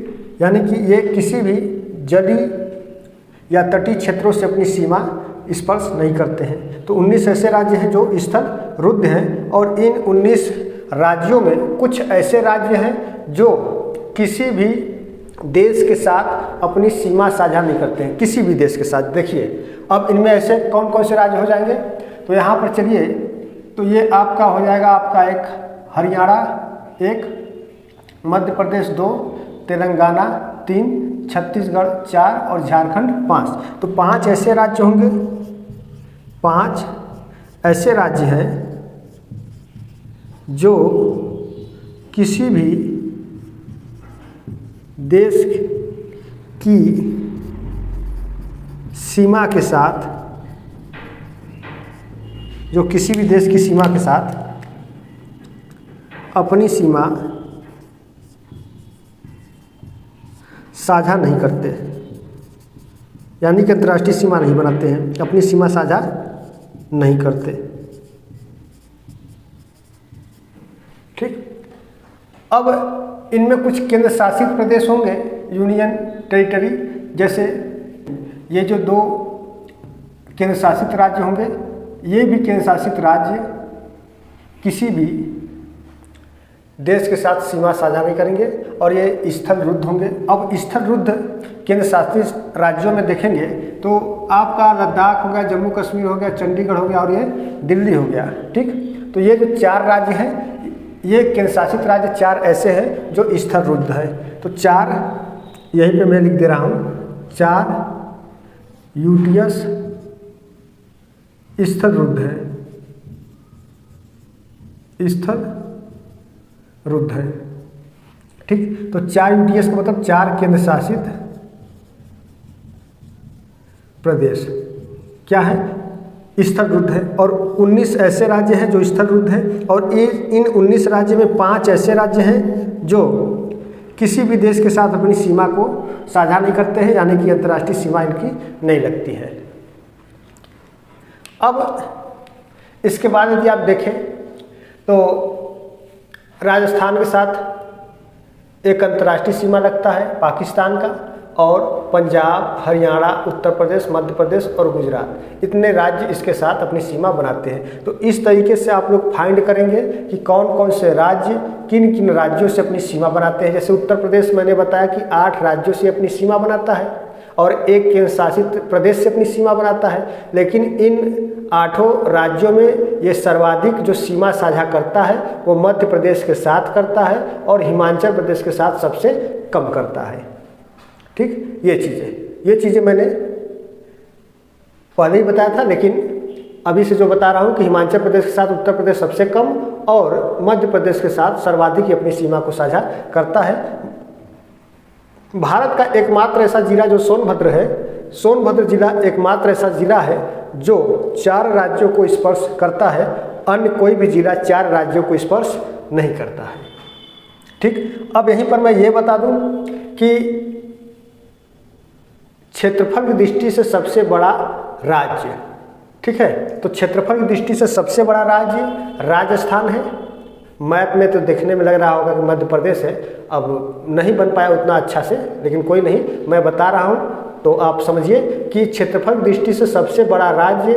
यानी कि ये किसी भी जलीय या तटीय क्षेत्रों से अपनी सीमा स्पर्श नहीं करते हैं। तो 19 ऐसे राज्य हैं जो स्थल रुद्ध हैं, और इन 19 राज्यों में कुछ ऐसे राज्य हैं जो किसी भी देश के साथ अपनी सीमा साझा नहीं करते हैं, किसी भी देश के साथ। देखिए अब इनमें ऐसे कौन कौन से राज्य हो जाएंगे, तो यहाँ पर चलिए, तो ये आपका हो जाएगा, आपका एक हरियाणा, एक मध्य प्रदेश, 2 तेलंगाना, 3 छत्तीसगढ़, 4 और झारखंड 5। तो 5 ऐसे राज्य होंगे, 5 ऐसे राज्य हैं जो किसी भी देश की सीमा के साथ, जो किसी भी देश की सीमा के साथ अपनी सीमा साझा नहीं करते, यानी कि अंतर्राष्ट्रीय सीमा नहीं बनाते हैं, अपनी सीमा साझा नहीं करते, ठीक। अब इनमें कुछ केंद्र शासित प्रदेश होंगे, यूनियन टेरिटरी, जैसे ये जो 2 केंद्र शासित राज्य होंगे, ये भी केंद्र शासित राज्य किसी भी देश के साथ सीमा साझा नहीं करेंगे और ये स्थल रुद्ध होंगे। अब स्थल रुद्ध केंद्र शासित राज्यों में देखेंगे तो आपका लद्दाख हो गया, जम्मू कश्मीर हो गया, चंडीगढ़ हो गया और ये दिल्ली हो गया। ठीक, तो ये जो 4 राज्य हैं, ये केंद्र शासित राज्य 4 ऐसे हैं जो स्थल रुद्ध है। तो 4 यहीं पे मैं लिख दे रहा हूँ, 4 यूटीएस स्थल रुद्ध है, स्थल रुद्ध है। ठीक, तो 4 यूटीएस का मतलब 4 केंद्र शासित प्रदेश क्या है, स्थल रुद्ध है। और 19 ऐसे राज्य हैं जो स्थल रुद्ध हैं और इन 19 राज्य में 5 ऐसे राज्य हैं जो किसी भी देश के साथ अपनी सीमा को साझा नहीं करते हैं, यानी कि अंतर्राष्ट्रीय सीमा इनकी नहीं लगती है। अब इसके बाद यदि आप देखें तो राजस्थान के साथ एक अंतर्राष्ट्रीय सीमा लगता है पाकिस्तान का, और पंजाब, हरियाणा, उत्तर प्रदेश, मध्य प्रदेश और गुजरात, इतने राज्य इसके साथ अपनी सीमा बनाते हैं। तो इस तरीके से आप लोग फाइंड करेंगे कि कौन कौन से राज्य किन किन राज्यों से अपनी सीमा बनाते हैं। जैसे उत्तर प्रदेश मैंने बताया कि 8 राज्यों से अपनी सीमा बनाता है और 1 केंद्र शासित प्रदेश से अपनी सीमा बनाता है, लेकिन इन 8 राज्यों में ये सर्वाधिक जो सीमा साझा करता है वो मध्य प्रदेश के साथ करता है और हिमाचल प्रदेश के साथ सबसे कम करता है। ठीक, ये चीज़ें मैंने पहले ही बताया था, लेकिन अभी से जो बता रहा हूँ कि हिमाचल प्रदेश के साथ उत्तर प्रदेश सबसे कम और मध्य प्रदेश के साथ सर्वाधिक ही अपनी सीमा को साझा करता है। भारत का एकमात्र ऐसा जिला जो सोनभद्र है, सोनभद्र जिला एकमात्र ऐसा जिला है जो 4 राज्यों को स्पर्श करता है, अन्य कोई भी जिला 4 राज्यों को स्पर्श नहीं करता है। ठीक, अब यहीं पर मैं ये बता दूं कि क्षेत्रफल की दृष्टि से सबसे बड़ा राज्य, ठीक है, तो क्षेत्रफल की दृष्टि से सबसे बड़ा राज्य राजस्थान है। मैप में तो देखने में लग रहा होगा कि मध्य प्रदेश है, अब नहीं बन पाया उतना अच्छा से, लेकिन कोई नहीं, मैं बता रहा हूँ तो आप समझिए कि क्षेत्रफल की दृष्टि से सबसे बड़ा राज्य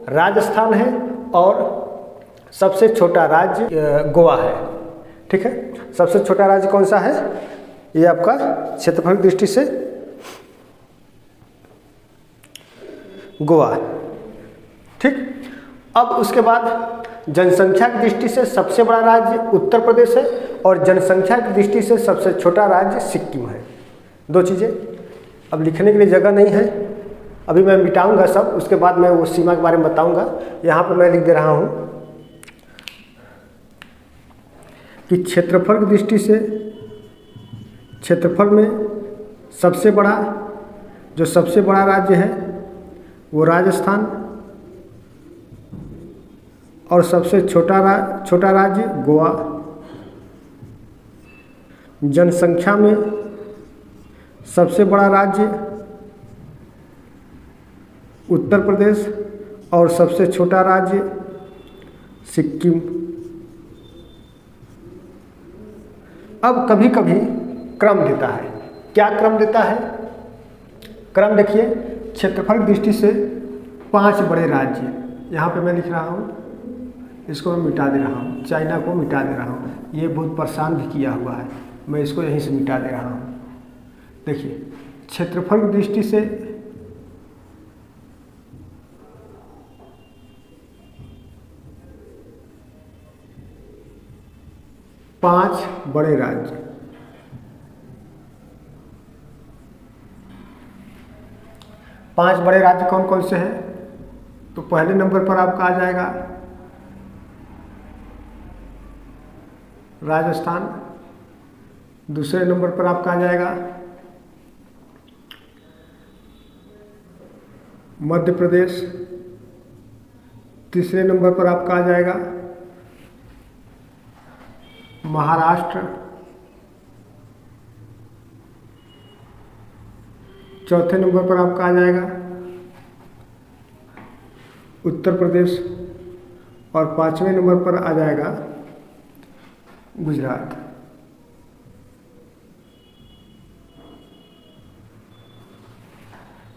राजस्थान है और सबसे छोटा राज्य गोवा है। ठीक है, सबसे छोटा राज्य कौन सा है, ये आपका क्षेत्रफल की दृष्टि से गोवा। ठीक, अब उसके बाद जनसंख्या की दृष्टि से सबसे बड़ा राज्य उत्तर प्रदेश है और जनसंख्या की दृष्टि से सबसे छोटा राज्य सिक्किम है। 2 चीज़ें, अब लिखने के लिए जगह नहीं है, अभी मैं मिटाऊंगा सब, उसके बाद मैं वो सीमा के बारे में बताऊंगा। यहाँ पर मैं लिख दे रहा हूँ कि क्षेत्रफल की दृष्टि से क्षेत्रफल में सबसे बड़ा राज्य है वो राजस्थान और सबसे छोटा राज्य गोवा। जनसंख्या में सबसे बड़ा राज्य उत्तर प्रदेश और सबसे छोटा राज्य सिक्किम। अब कभी कभी क्रम देता है, क्या क्रम देता है, क्रम देखिए, क्षेत्रफल की दृष्टि से 5 बड़े राज्य, यहाँ पे मैं लिख रहा हूँ, इसको मैं मिटा दे रहा हूँ, चाइना को मिटा दे रहा हूँ, ये बहुत परेशान भी किया हुआ है, मैं इसको यहीं से मिटा दे रहा हूँ। देखिए, क्षेत्रफल की दृष्टि से पांच बड़े राज्य, पांच बड़े राज्य कौन कौन से हैं, तो पहले नंबर पर आपका आ जाएगा राजस्थान, दूसरे नंबर पर आपका आ जाएगा मध्य प्रदेश, तीसरे नंबर पर आपका आ जाएगा महाराष्ट्र, चौथे नंबर पर आपका आ जाएगा उत्तर प्रदेश और 5वें नंबर पर आ जाएगा गुजरात।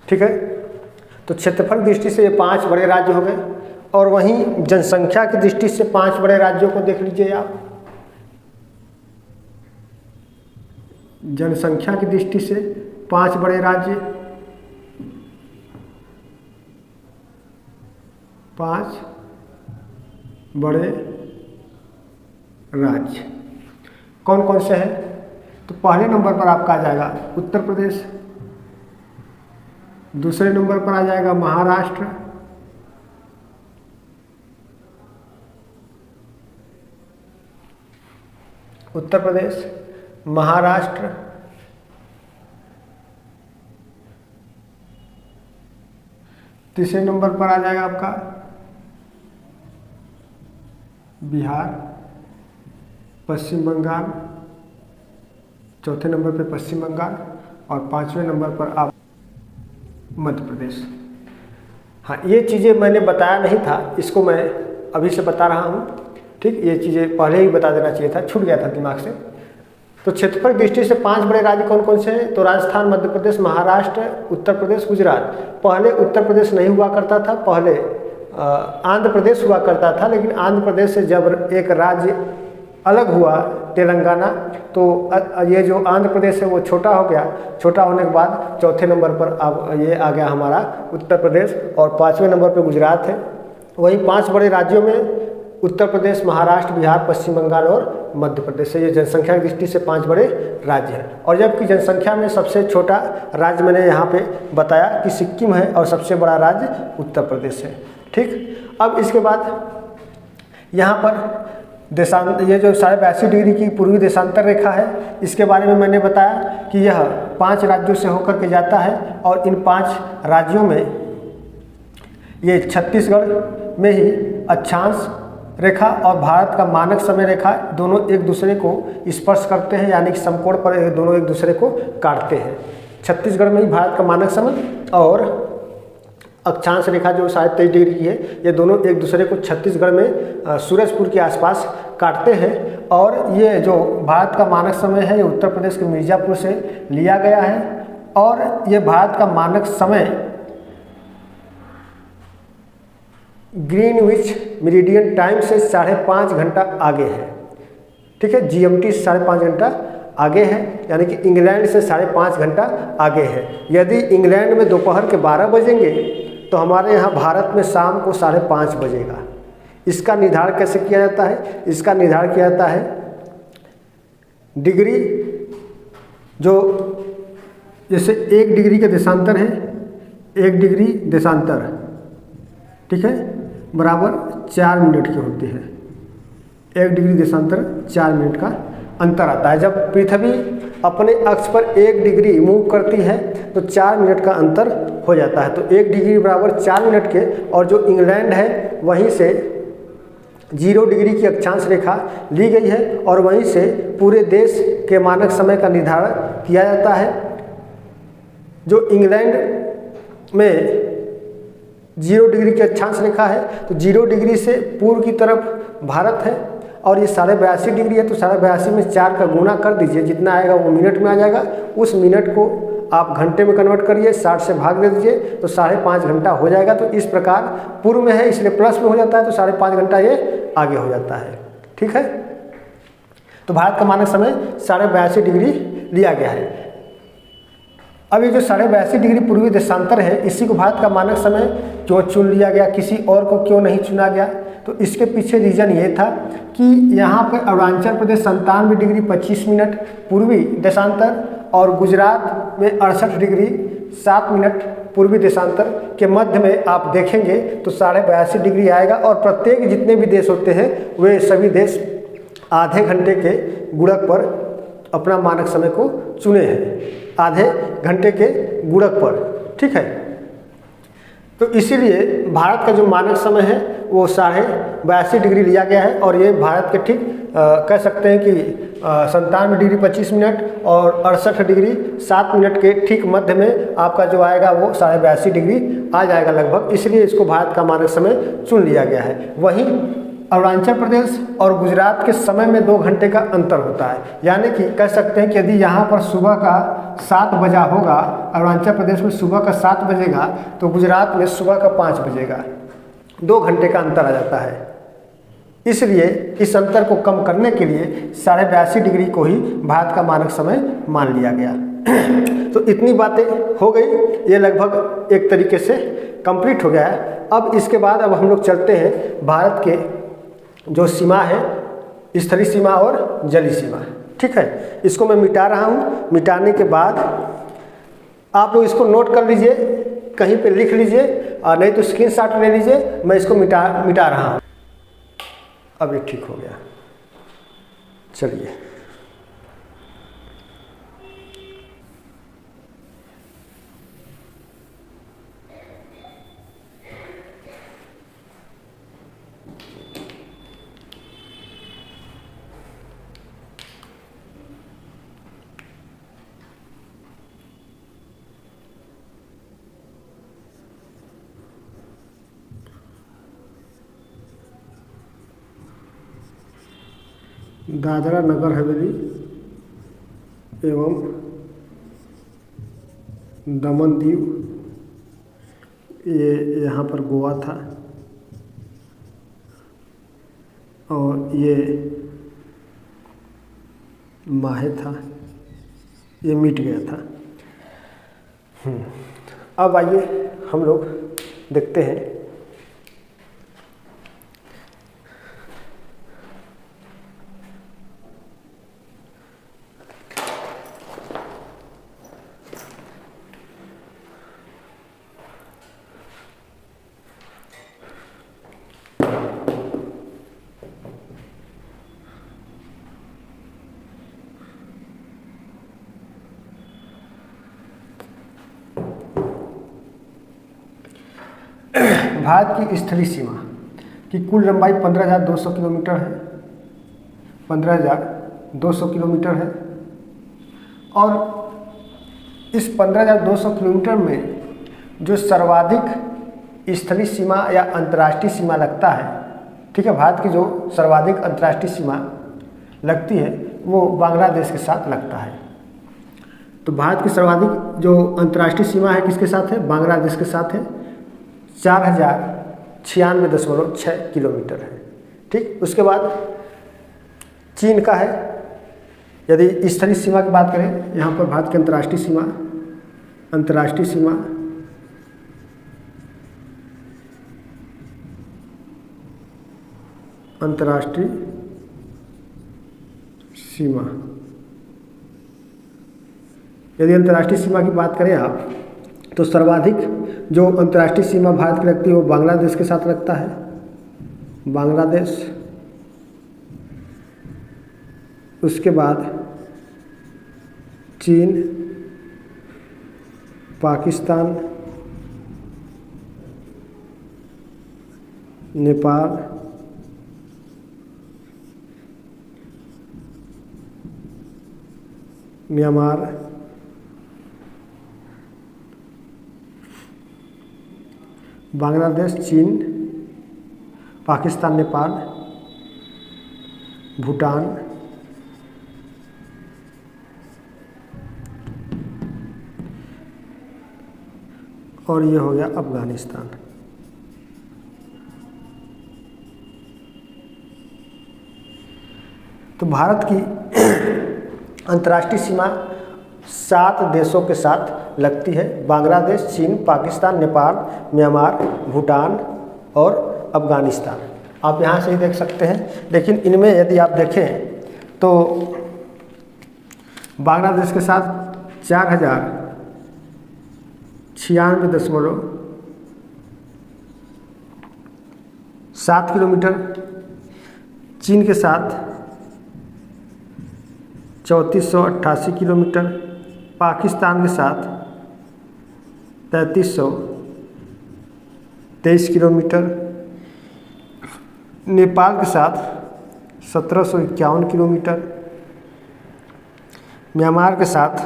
ठीक है। तो क्षेत्रफल की दृष्टि से ये 5 बड़े राज्य हो गए, और वहीं जनसंख्या की दृष्टि से 5 बड़े राज्यों को देख लीजिए आप। जनसंख्या की दृष्टि से 5 बड़े राज्य, 5 बड़े राज्य कौन कौन से हैं? तो पहले नंबर पर आपका आ जाएगा उत्तर प्रदेश, दूसरे नंबर पर आ जाएगा महाराष्ट्र, उत्तर प्रदेश, महाराष्ट्र, तीसरे नंबर पर आ जाएगा आपका बिहार, पश्चिम बंगाल, चौथे नंबर पर पश्चिम बंगाल, और 5वें नंबर पर आप मध्य प्रदेश। हाँ, ये चीज़ें मैंने बताया नहीं था, इसको मैं अभी से बता रहा हूँ। ठीक, ये चीज़ें पहले ही बता देना चाहिए था, छूट गया था दिमाग से। तो क्षेत्रफल की दृष्टि से 5 बड़े राज्य कौन कौन से हैं? तो राजस्थान, मध्य प्रदेश, महाराष्ट्र, उत्तर प्रदेश, गुजरात। पहले उत्तर प्रदेश नहीं हुआ करता था, पहले आंध्र प्रदेश हुआ करता था, लेकिन आंध्र प्रदेश से जब एक राज्य अलग हुआ तेलंगाना, तो ये जो आंध्र प्रदेश है वो छोटा हो गया। छोटा होने के बाद चौथे नंबर पर अब ये आ गया हमारा उत्तर प्रदेश, और 5वें नंबर पर गुजरात है। वहीं 5 बड़े राज्यों में उत्तर प्रदेश, महाराष्ट्र, बिहार, पश्चिम बंगाल और मध्य प्रदेश है। ये जनसंख्या की दृष्टि से 5 बड़े राज्य हैं। और जबकि जनसंख्या में सबसे छोटा राज्य मैंने यहाँ पे बताया कि सिक्किम है, और सबसे बड़ा राज्य उत्तर प्रदेश है। ठीक, अब इसके बाद यहाँ पर ये जो 82.5 डिग्री की पूर्वी देशांतर रेखा है, इसके बारे में मैंने बताया कि यह 5 राज्यों से होकर के जाता है, और इन 5 राज्यों में ये छत्तीसगढ़ में ही अक्षांश रेखा और भारत का मानक समय रेखा दोनों एक दूसरे को स्पर्श करते हैं, यानी कि समकोण पर दोनों एक दूसरे को काटते हैं। छत्तीसगढ़ में ही भारत का मानक समय और अक्षांश रेखा जो 23.5 डिग्री की है, ये दोनों एक दूसरे को छत्तीसगढ़ में सूरजपुर के आसपास काटते हैं। और ये जो भारत का मानक समय है, ये उत्तर प्रदेश के मिर्ज़ापुर से लिया गया है, और ये भारत का मानक समय ग्रीनविच मेरिडियन टाइम से 5.5 घंटा आगे है। ठीक है, GMT 5.5 घंटा आगे है, यानी कि इंग्लैंड से 5.5 घंटा आगे है। यदि इंग्लैंड में दोपहर के 12 बजेंगे तो हमारे यहाँ भारत में शाम को 5:30 बजेगा। इसका निर्धारण कैसे किया जाता है? इसका निर्धारण किया जाता है डिग्री, जो जैसे 1 डिग्री के देशांतर है, 1 डिग्री देशांतर, ठीक है, बराबर 4 मिनट की होती है। 1 डिग्री देशांतर 4 मिनट का अंतर आता है। जब पृथ्वी अपने अक्ष पर 1 डिग्री मूव करती है तो 4 मिनट का अंतर हो जाता है। तो 1 डिग्री बराबर 4 मिनट के, और जो इंग्लैंड है वहीं से 0 डिग्री की अक्षांश रेखा ली गई है, और वहीं से पूरे देश के मानक समय का निर्धारण किया जाता है। जो इंग्लैंड में 0 डिग्री की अक्षांश रेखा है, तो 0 डिग्री से पूर्व की तरफ भारत है, और ये 82.5 डिग्री है, तो 82.5 में 4 का गुना कर दीजिए, जितना आएगा वो मिनट में आ जाएगा। उस मिनट को आप घंटे में कन्वर्ट करिए, 60 से भाग दे दीजिए, तो 5.5 घंटा हो जाएगा। तो इस प्रकार पूर्व में है इसलिए प्लस में हो जाता है, तो 5.5 घंटा ये आगे हो जाता है। ठीक है, तो भारत का मानक समय 82.5 डिग्री लिया गया है। अब ये जो 82.5 डिग्री पूर्वी देशांतर है, इसी को भारत का मानक समय क्यों चुन लिया गया, किसी और को क्यों नहीं चुना गया? तो इसके पीछे रीज़न ये था कि यहाँ पर अरुणाचल प्रदेश 97 डिग्री 25 मिनट पूर्वी देशांतर, और गुजरात में 68 डिग्री 7 मिनट पूर्वी देशांतर के मध्य में आप देखेंगे तो 82.5 डिग्री आएगा। और प्रत्येक जितने भी देश होते हैं वे सभी देश आधे घंटे के गुणक पर अपना मानक समय को चुने हैं, आधे घंटे के गुणक पर। ठीक है, तो इसीलिए भारत का जो मानक समय है वो 82.5 डिग्री लिया गया है, और ये भारत के ठीक कह सकते हैं कि 97 डिग्री 25 मिनट और 68 डिग्री 7 मिनट के ठीक मध्य में आपका जो आएगा वो 82.5 डिग्री आ जाएगा लगभग, इसलिए इसको भारत का मानक समय चुन लिया गया है। वहीं अरुणाचल प्रदेश और गुजरात के समय में 2 घंटे का अंतर होता है। यानी कि कह सकते हैं कि यदि यहाँ पर सुबह का 7 बजा होगा, अरुणाचल प्रदेश में सुबह का 7 बजेगा, तो गुजरात में सुबह का 5 बजेगा। 2 घंटे का अंतर आ जाता है। इसलिए इस अंतर को कम करने के लिए 82.5 डिग्री को ही भारत का मानक समय मान लिया गया। तो इतनी बातें हो गई, ये लगभग एक तरीके से कंप्लीट हो गया है। अब इसके बाद अब हम लोग चलते हैं भारत के जो सीमा है, स्थलीय सीमा और जलीय सीमा। ठीक है, इसको मैं मिटा रहा हूँ। मिटाने के बाद आप लोग इसको नोट कर लीजिए, कहीं पे लिख लीजिए, और नहीं तो स्क्रीनशॉट ले लीजिए। मैं इसको मिटा रहा हूँ। अब ये ठीक हो गया। चलिए, दादरा नगर हवेली एवं दमन दीव, ये यहाँ पर गोवा था और ये माहे था, ये मिट गया था। अब आइए हम लोग देखते हैं भारत की स्थलीय सीमा की कुल लंबाई 15,200 किलोमीटर है। 15,200 किलोमीटर है। और इस 15,200 किलोमीटर में जो सर्वाधिक स्थलीय सीमा या अंतर्राष्ट्रीय सीमा लगता है, ठीक है, भारत की जो सर्वाधिक अंतर्राष्ट्रीय सीमा लगती है वो बांग्लादेश के साथ लगता है। तो भारत की सर्वाधिक जो अंतर्राष्ट्रीय सीमा है किसके साथ है? बांग्लादेश के साथ है। 4,096.6 किलोमीटर है। ठीक, उसके बाद चीन का है। यदि स्थलीय सीमा की बात करें, यहाँ पर भारत की अंतर्राष्ट्रीय सीमा यदि अंतर्राष्ट्रीय सीमा की बात करें आप, तो सर्वाधिक जो अंतर्राष्ट्रीय सीमा भारत की लगती है वो बांग्लादेश के साथ लगता है। बांग्लादेश, उसके बाद चीन, पाकिस्तान, नेपाल, म्यांमार, बांग्लादेश, चीन, पाकिस्तान, नेपाल, भूटान, और ये हो गया अफगानिस्तान। तो भारत की अंतर्राष्ट्रीय सीमा 7 देशों के साथ लगती है: बांग्लादेश, चीन, पाकिस्तान, नेपाल, म्यांमार, भूटान और अफगानिस्तान। आप यहाँ से ही देख सकते हैं। लेकिन इनमें यदि आप देखें तो बांग्लादेश के साथ 4,096.7 किलोमीटर, चीन के साथ 3,488 किलोमीटर, पाकिस्तान के साथ 3,323 किलोमीटर, नेपाल के साथ 1,751 किलोमीटर, म्यांमार के साथ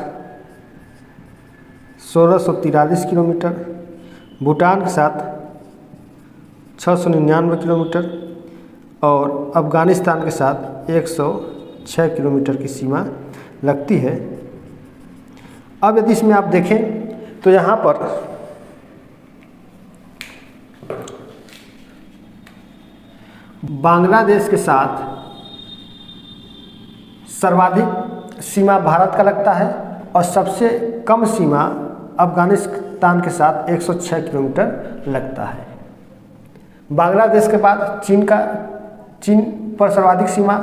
1,643 किलोमीटर, भूटान के साथ 699 किलोमीटर और अफ़गानिस्तान के साथ 106 किलोमीटर की सीमा लगती है। अब यदि इसमें आप देखें तो यहाँ पर बांग्लादेश के साथ सर्वाधिक सीमा भारत का लगता है और सबसे कम सीमा अफ़गानिस्तान के साथ 106 किलोमीटर लगता है। बांग्लादेश के बाद चीन पर सर्वाधिक सीमा,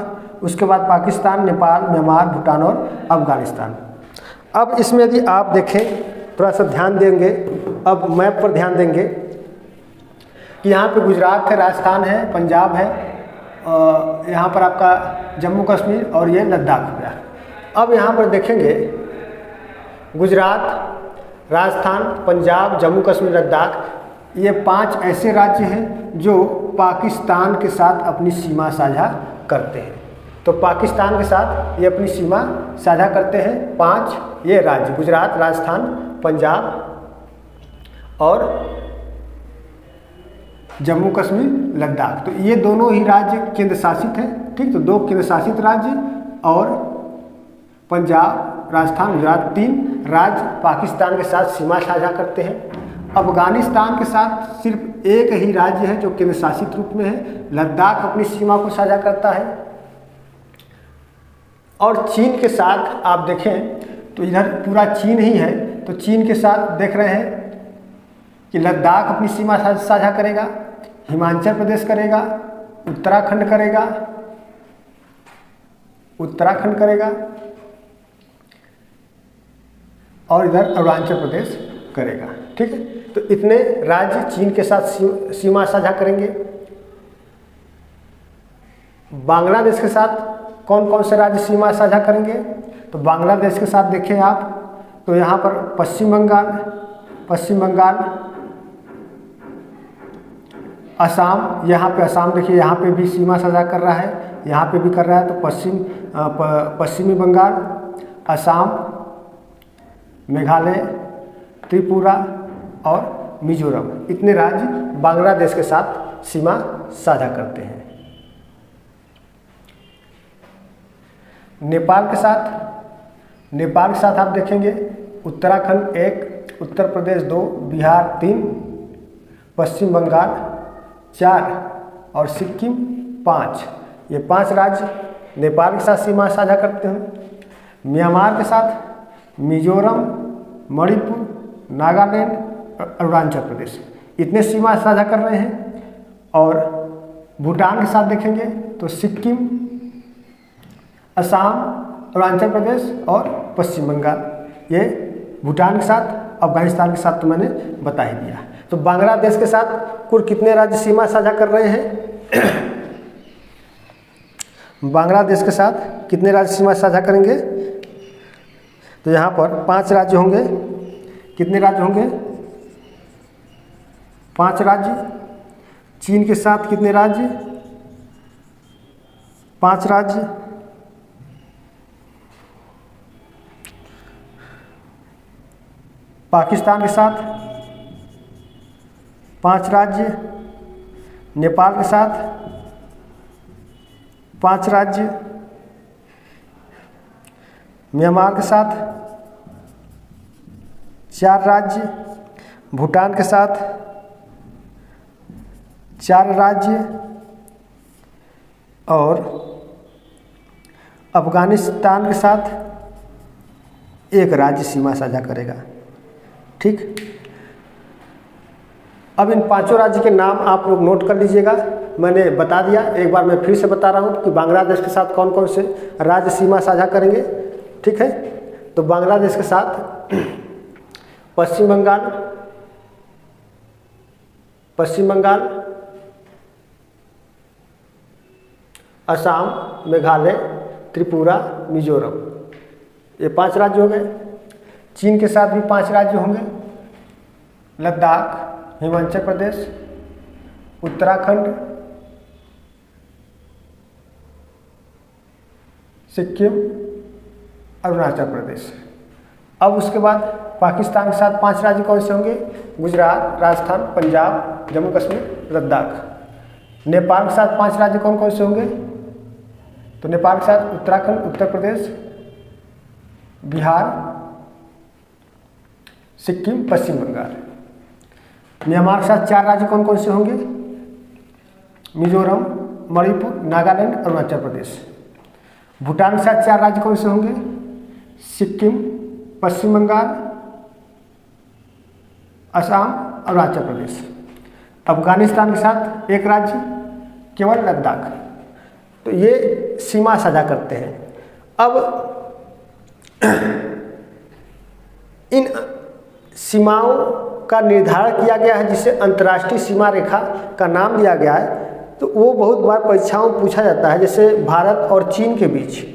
उसके बाद पाकिस्तान, नेपाल, म्यांमार, भूटान और अफ़गानिस्तान। अब इसमें यदि आप देखें, थोड़ा सा ध्यान देंगे, अब मैप पर ध्यान देंगे कि यहाँ पे गुजरात है, राजस्थान है, पंजाब है, यहाँ पर आपका जम्मू कश्मीर और ये लद्दाख हो गया। अब यहाँ पर देखेंगे गुजरात, राजस्थान, पंजाब, जम्मू कश्मीर, लद्दाख, ये 5 ऐसे राज्य हैं जो पाकिस्तान के साथ अपनी सीमा साझा करते हैं। तो पाकिस्तान के साथ ये अपनी सीमा साझा करते हैं 5 ये राज्य, गुजरात, राजस्थान, पंजाब और जम्मू कश्मीर, लद्दाख। तो ये दोनों ही राज्य केंद्र शासित हैं, ठीक। तो 2 केंद्र शासित राज्य और पंजाब, राजस्थान, गुजरात, 3 राज्य पाकिस्तान के साथ सीमा साझा करते हैं। अफ़गानिस्तान के साथ सिर्फ एक ही राज्य है जो केंद्र शासित रूप में है, लद्दाख अपनी सीमा को साझा करता है। और चीन के साथ आप देखें तो इधर पूरा चीन ही है, तो चीन के साथ देख रहे हैं कि लद्दाख अपनी सीमा साझा करेगा, हिमाचल प्रदेश करेगा, उत्तराखंड करेगा और इधर अरुणाचल प्रदेश करेगा, ठीक है। तो इतने राज्य चीन के साथ सीमा साझा करेंगे। बांग्लादेश के साथ कौन कौन से राज्य सीमा साझा करेंगे? तो बांग्लादेश के साथ देखें आप तो यहाँ पर पश्चिम बंगाल, असम, यहाँ पे असम देखिए, यहाँ पे भी सीमा साझा कर रहा है, यहाँ पे भी कर रहा है। तो पश्चिमी बंगाल, असम, मेघालय, त्रिपुरा और मिजोरम, इतने राज्य बांग्लादेश के साथ सीमा साझा करते हैं। नेपाल के साथ आप देखेंगे उत्तराखंड 1, उत्तर प्रदेश 2, बिहार 3, पश्चिम बंगाल 4 और सिक्किम 5, ये 5 राज्य नेपाल के साथ सीमा साझा करते हैं। म्यांमार के साथ मिजोरम, मणिपुर, नागालैंड, अरुणाचल प्रदेश, इतने सीमा साझा कर रहे हैं। और भूटान के साथ देखेंगे तो सिक्किम, असम, अरुणाचल प्रदेश और पश्चिम बंगाल, ये भूटान के साथ, अफगानिस्तान के साथ तो मैंने बता ही दिया। तो बांग्लादेश के साथ कुल कितने राज्य सीमा साझा कर रहे हैं? बांग्लादेश के साथ कितने राज्य सीमा साझा करेंगे? तो यहाँ पर 5 राज्य होंगे। कितने राज्य होंगे? 5 राज्य। चीन के साथ कितने राज्य? 5 राज्य। पाकिस्तान के साथ 5 राज्य। नेपाल के साथ 5 राज्य। म्यांमार के साथ 4 राज्य। भूटान के साथ 4 राज्य और अफगानिस्तान के साथ 1 राज्य सीमा साझा करेगा। ठीक, अब इन 5 राज्य के नाम आप लोग नोट कर लीजिएगा। मैंने बता दिया, एक बार मैं फिर से बता रहा हूँ कि बांग्लादेश के साथ कौन कौन से राज्य सीमा साझा करेंगे। ठीक है, तो बांग्लादेश के साथ पश्चिम बंगाल, असम, मेघालय, त्रिपुरा, मिजोरम, ये 5 राज्य हो गए। चीन के साथ भी 5 राज्य होंगे, लद्दाख, हिमाचल प्रदेश, उत्तराखंड, सिक्किम, अरुणाचल प्रदेश। अब उसके बाद पाकिस्तान के साथ 5 राज्य कौन से होंगे? गुजरात, राजस्थान, पंजाब, जम्मू कश्मीर, लद्दाख, नेपाल के साथ 5 राज्य कौन कौन से होंगे? तो नेपाल के साथ उत्तराखंड, उत्तर प्रदेश, बिहार, सिक्किम, पश्चिम बंगाल। म्यांमार के साथ 4 राज्य कौन कौन से होंगे? मिजोरम, मणिपुर, नागालैंड, अरुणाचल प्रदेश। भूटान के साथ 4 राज्य कौन से होंगे? सिक्किम, पश्चिम बंगाल, असम, अरुणाचल प्रदेश। अफगानिस्तान के साथ 1 राज्य, केवल लद्दाख। तो ये सीमा साझा करते हैं। अब इन सीमाओं का निर्धारण किया गया है जिसे अंतर्राष्ट्रीय सीमा रेखा का नाम दिया गया है। तो वो बहुत बार परीक्षाओं में पूछा जाता है, जैसे भारत और चीन के बीच,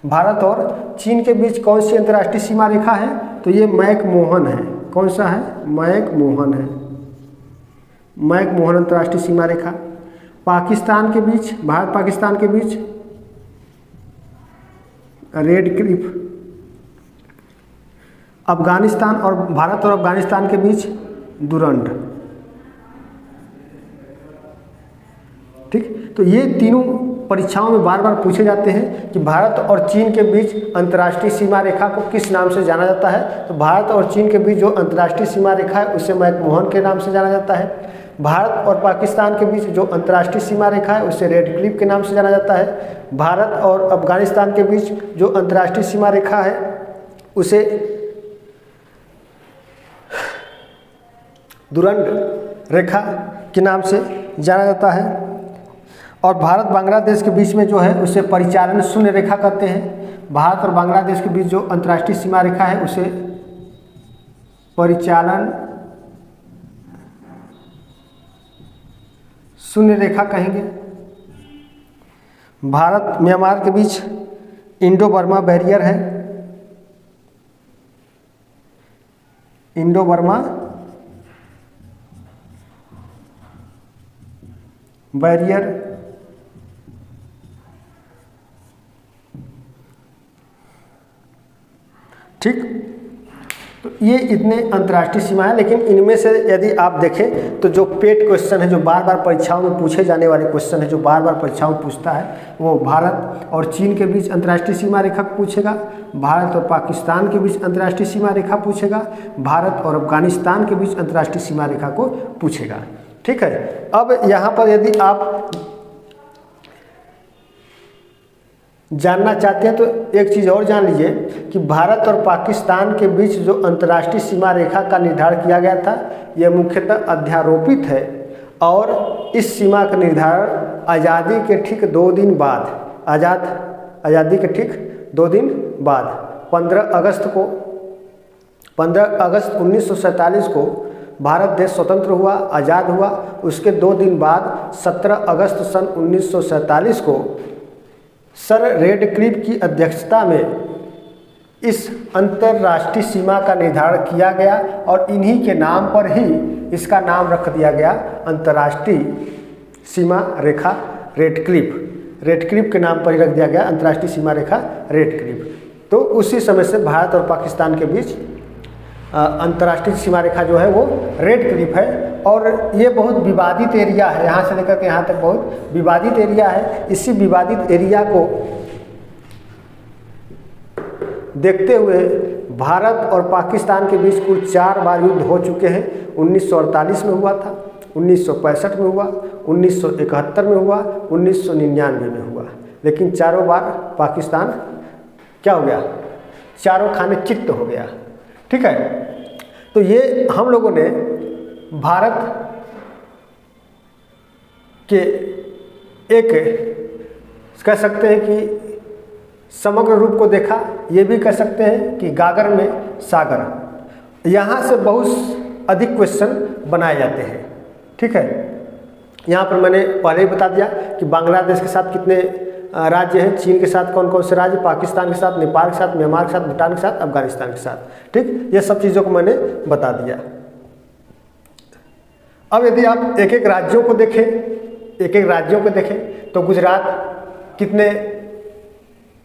भारत और चीन के बीच कौन सी अंतर्राष्ट्रीय सीमा रेखा है? तो ये मैक-मोहन है। कौन सा है? मैक-मोहन है। मैक-मोहन अंतर्राष्ट्रीय सीमा रेखा। पाकिस्तान के बीच, भारत पाकिस्तान के बीच रेड क्लिफ। अफगानिस्तान और भारत और अफगानिस्तान के बीच दुरंड। ठीक, तो ये तीनों परीक्षाओं में बार बार पूछे जाते हैं कि भारत और चीन के बीच अंतर्राष्ट्रीय सीमा रेखा को किस नाम से जाना जाता है? तो भारत और चीन के बीच जो अंतर्राष्ट्रीय सीमा रेखा है उसे मैक-मोहन के नाम से जाना जाता है। भारत और पाकिस्तान के बीच जो अंतर्राष्ट्रीय सीमा रेखा है उसे रेड क्लिफ के नाम से जाना जाता है। भारत और अफगानिस्तान के बीच जो अंतर्राष्ट्रीय सीमा रेखा है उसे दुरंड रेखा के नाम से जाना जाता है। और भारत बांग्लादेश के बीच में जो है उसे परिचालन शून्य रेखा कहते हैं। भारत और बांग्लादेश के बीच जो अंतर्राष्ट्रीय सीमा रेखा है उसे परिचालन शून्य रेखा कहेंगे। भारत म्यांमार के बीच इंडो बर्मा बैरियर है। Indo Burma barrier. ठीक, तो ये इतने अंतर्राष्ट्रीय सीमा है। लेकिन इनमें से यदि आप देखें तो जो पेट क्वेश्चन है, जो बार बार परीक्षाओं में पूछे जाने वाले क्वेश्चन है, जो बार बार परीक्षाओं में पूछता है, वो भारत और चीन के बीच अंतर्राष्ट्रीय सीमा रेखा पूछेगा, भारत और पाकिस्तान के बीच अंतर्राष्ट्रीय सीमा रेखा पूछेगा, भारत और अफगानिस्तान के बीच अंतर्राष्ट्रीय सीमा रेखा को पूछेगा। ठीक है, अब यहाँ पर यदि आप जानना चाहते हैं तो एक चीज़ और जान लीजिए कि भारत और पाकिस्तान के बीच जो अंतर्राष्ट्रीय सीमा रेखा का निर्धारण किया गया था यह मुख्यतः अध्यारोपित है और इस सीमा का निर्धारण आज़ादी के ठीक 2 दिन बाद, आज़ादी के ठीक 2 दिन बाद 15 अगस्त 1947 को भारत देश स्वतंत्र हुआ, आज़ाद हुआ। उसके 2 दिन बाद 17 अगस्त सन 1947 को सर रेडक्लिफ की अध्यक्षता में इस अंतर्राष्ट्रीय सीमा का निर्धारण किया गया और इन्हीं के नाम पर ही इसका नाम रख दिया गया अंतर्राष्ट्रीय सीमा रेखा रेडक्लिफ के नाम पर ही रख दिया गया अंतर्राष्ट्रीय सीमा रेखा रेडक्लिफ। तो उसी समय से भारत और पाकिस्तान के बीच अंतर्राष्ट्रीय सीमा रेखा जो है वो रेडक्लिफ है और ये बहुत विवादित एरिया है। यहाँ से लेकर के यहाँ तक बहुत विवादित एरिया है। इसी विवादित एरिया को देखते हुए भारत और पाकिस्तान के बीच कुल 4 बार युद्ध हो चुके हैं। 1948 में हुआ था, 1965 में हुआ, 1971 में हुआ, 1999 में हुआ। लेकिन चारों बार पाकिस्तान क्या हो गया? चारों खाने चित्त हो गया। ठीक है, तो ये हम लोगों ने भारत के एक कह सकते हैं कि समग्र रूप को देखा, ये भी कह सकते हैं कि गागर में सागर। यहाँ से बहुत अधिक क्वेश्चन बनाए जाते हैं। ठीक है, यहाँ पर मैंने पहले ही बता दिया कि बांग्लादेश के साथ कितने राज्य हैं, चीन के साथ कौन कौन से राज्य, पाकिस्तान के साथ, नेपाल के साथ, म्यांमार के साथ, भूटान के साथ, अफगानिस्तान के साथ। ठीक, ये सब चीज़ों को मैंने बता दिया। अब यदि आप एक एक राज्यों को देखें तो गुजरात कितने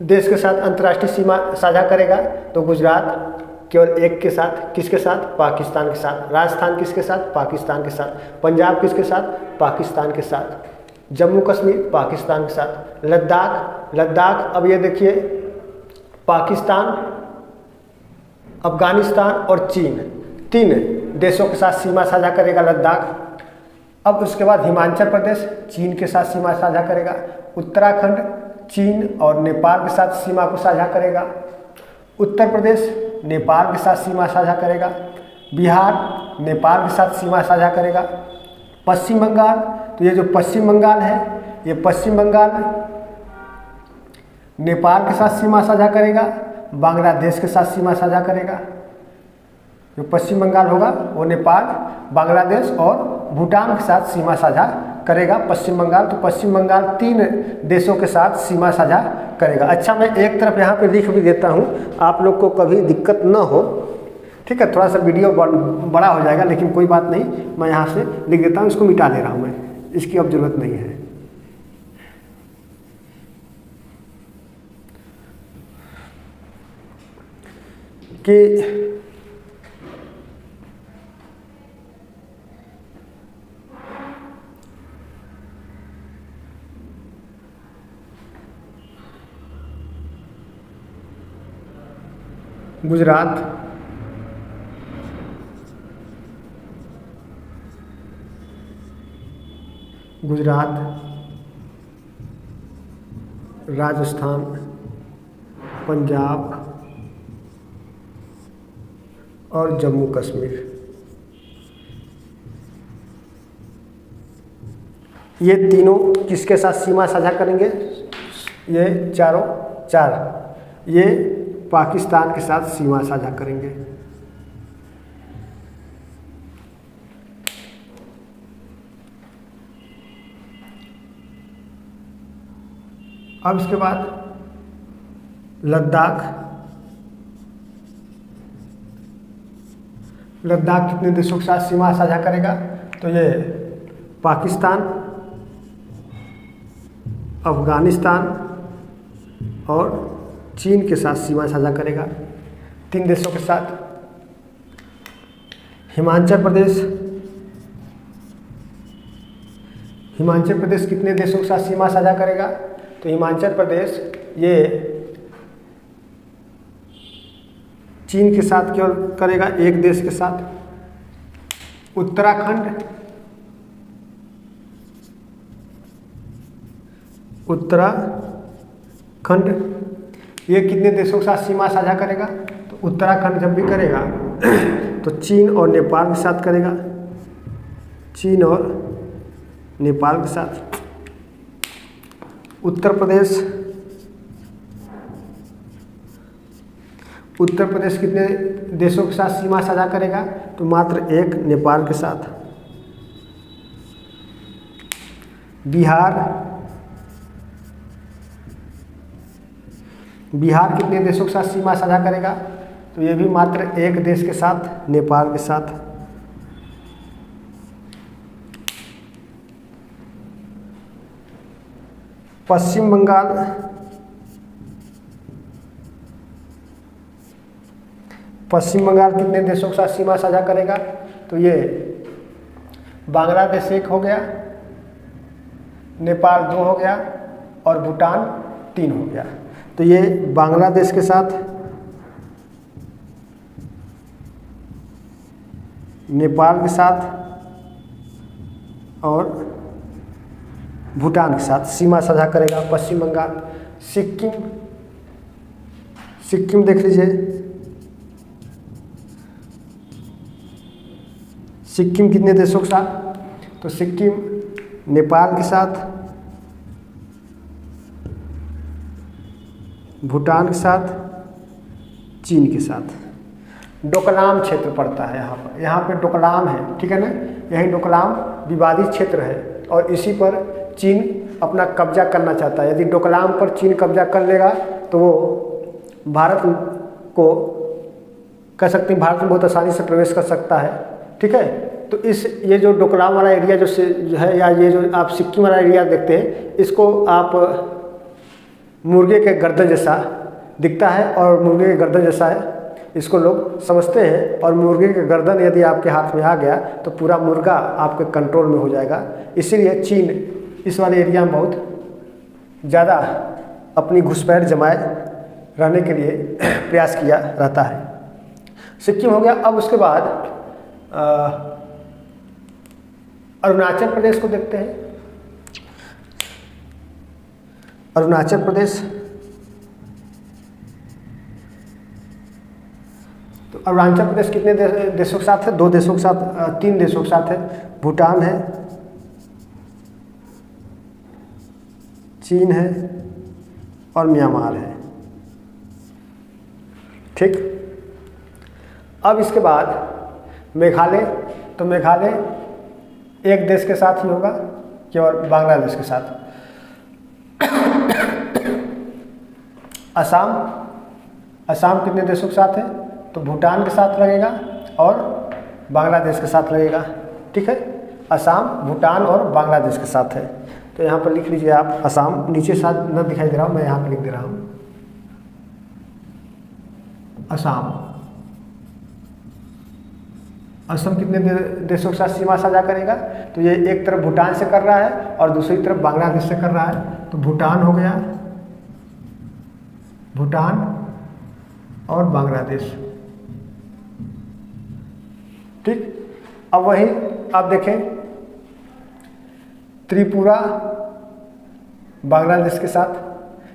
देश के साथ अंतर्राष्ट्रीय सीमा साझा करेगा? तो गुजरात केवल एक के साथ, किसके साथ? पाकिस्तान के साथ। राजस्थान किसके साथ? पाकिस्तान के साथ। पंजाब किसके साथ? पाकिस्तान के साथ। जम्मू कश्मीर पाकिस्तान के साथ, लद्दाख अब ये देखिए पाकिस्तान, अफगानिस्तान और चीन, 3 देशों के साथ सीमा साझा करेगा लद्दाख। अब उसके बाद हिमाचल प्रदेश चीन के साथ सीमा साझा करेगा, उत्तराखंड चीन और नेपाल के साथ सीमा को साझा करेगा, उत्तर प्रदेश नेपाल के साथ सीमा साझा करेगा, बिहार नेपाल के साथ सीमा साझा करेगा, पश्चिम बंगाल, तो ये जो पश्चिम बंगाल है ये पश्चिम बंगाल नेपाल के साथ सीमा साझा करेगा, बांग्लादेश के साथ सीमा साझा करेगा। जो पश्चिम बंगाल होगा वो नेपाल, बांग्लादेश और भूटान के साथ सीमा साझा करेगा पश्चिम बंगाल। तो पश्चिम बंगाल 3 देशों के साथ सीमा साझा करेगा। अच्छा, मैं एक तरफ यहाँ पे लिख भी देता हूँ, आप लोग को कभी दिक्कत न हो, ठीक है। थोड़ा सा वीडियो बड़ा हो जाएगा लेकिन कोई बात नहीं, मैं यहाँ से लिख देता हूँ, इसको मिटा दे रहा हूँ मैं, इसकी अब जरूरत नहीं है। कि गुजरात, राजस्थान, पंजाब और जम्मू कश्मीर, ये तीनों किसके साथ सीमा साझा करेंगे? ये चारों 4 ये पाकिस्तान के साथ सीमा साझा करेंगे। अब इसके बाद लद्दाख कितने देशों के साथ सीमा साझा करेगा? तो ये पाकिस्तान, अफगानिस्तान और चीन के साथ सीमा साझा करेगा, 3 देशों के साथ। हिमाचल प्रदेश कितने देशों के साथ सीमा साझा करेगा? तो हिमाचल प्रदेश ये चीन के साथ क्यों करेगा? 1 देश के साथ। उत्तराखंड ये कितने देशों के साथ सीमा साझा करेगा? तो उत्तराखंड जब भी करेगा तो चीन और नेपाल के साथ करेगा, चीन और नेपाल के साथ। उत्तर प्रदेश कितने देशों के साथ सीमा साझा करेगा? तो मात्र 1, नेपाल के साथ। बिहार कितने देशों के साथ सीमा साझा करेगा? तो ये भी मात्र 1 देश के साथ, नेपाल के साथ। पश्चिम बंगाल कितने देशों के साथ सीमा साझा करेगा? तो ये बांग्लादेश 1 हो गया, नेपाल 2 हो गया और भूटान 3 हो गया। तो ये बांग्लादेश के साथ, नेपाल के साथ और भूटान के साथ सीमा साझा करेगा पश्चिम बंगाल। सिक्किम देख लीजिए, सिक्किम कितने देशों के साथ? तो सिक्किम नेपाल के साथ, भूटान के साथ, चीन के साथ। डोकलाम क्षेत्र पड़ता है यहाँ पे डोकलाम है, ठीक है ना। यही डोकलाम विवादित क्षेत्र है और इसी पर चीन अपना कब्जा करना चाहता है। यदि डोकलाम पर चीन कब्जा कर लेगा तो वो भारत को कह सकते हैं भारत में बहुत आसानी से प्रवेश कर सकता है, ठीक है। तो ये जो डोकलाम वाला एरिया जो है, या ये जो आप सिक्किम वाला एरिया देखते हैं, इसको आप मुर्गे के गर्दन जैसा दिखता है और मुर्गे के गर्दन जैसा है, इसको लोग समझते हैं। और मुर्गे के गर्दन यदि आपके हाथ में आ गया तो पूरा मुर्गा आपके कंट्रोल में हो जाएगा। इसीलिए चीन इस वाले एरिया में बहुत ज़्यादा अपनी घुसपैठ जमाए रहने के लिए प्रयास किया रहता है। सिक्किम हो गया। अब उसके बाद अरुणाचल प्रदेश को देखते हैं। अरुणाचल प्रदेश, तो अरुणाचल प्रदेश कितने देशों के साथ है? 2 देशों के साथ, 3 देशों के साथ है। भूटान है, चीन है और म्यांमार है। ठीक। अब इसके बाद मेघालय, तो मेघालय एक देश के साथ ही होगा, केवल बांग्लादेश के साथ। असम, असम कितने देशों के साथ है? तो भूटान के साथ लगेगा और बांग्लादेश के साथ लगेगा। ठीक है, असम, भूटान और बांग्लादेश के साथ है। तो यहाँ पर लिख लीजिए आप असम, नीचे साथ न दिखाई दे रहा हूँ, मैं यहाँ पर लिख दे रहा हूँ असम। असम कितने देशों के साथ सीमा साझा करेगा? तो ये एक तरफ भूटान से कर रहा है और दूसरी तरफ बांग्लादेश से कर रहा है। तो भूटान हो गया, भूटान और बांग्लादेश। ठीक। अब वहीं आप देखें त्रिपुरा बांग्लादेश के साथ,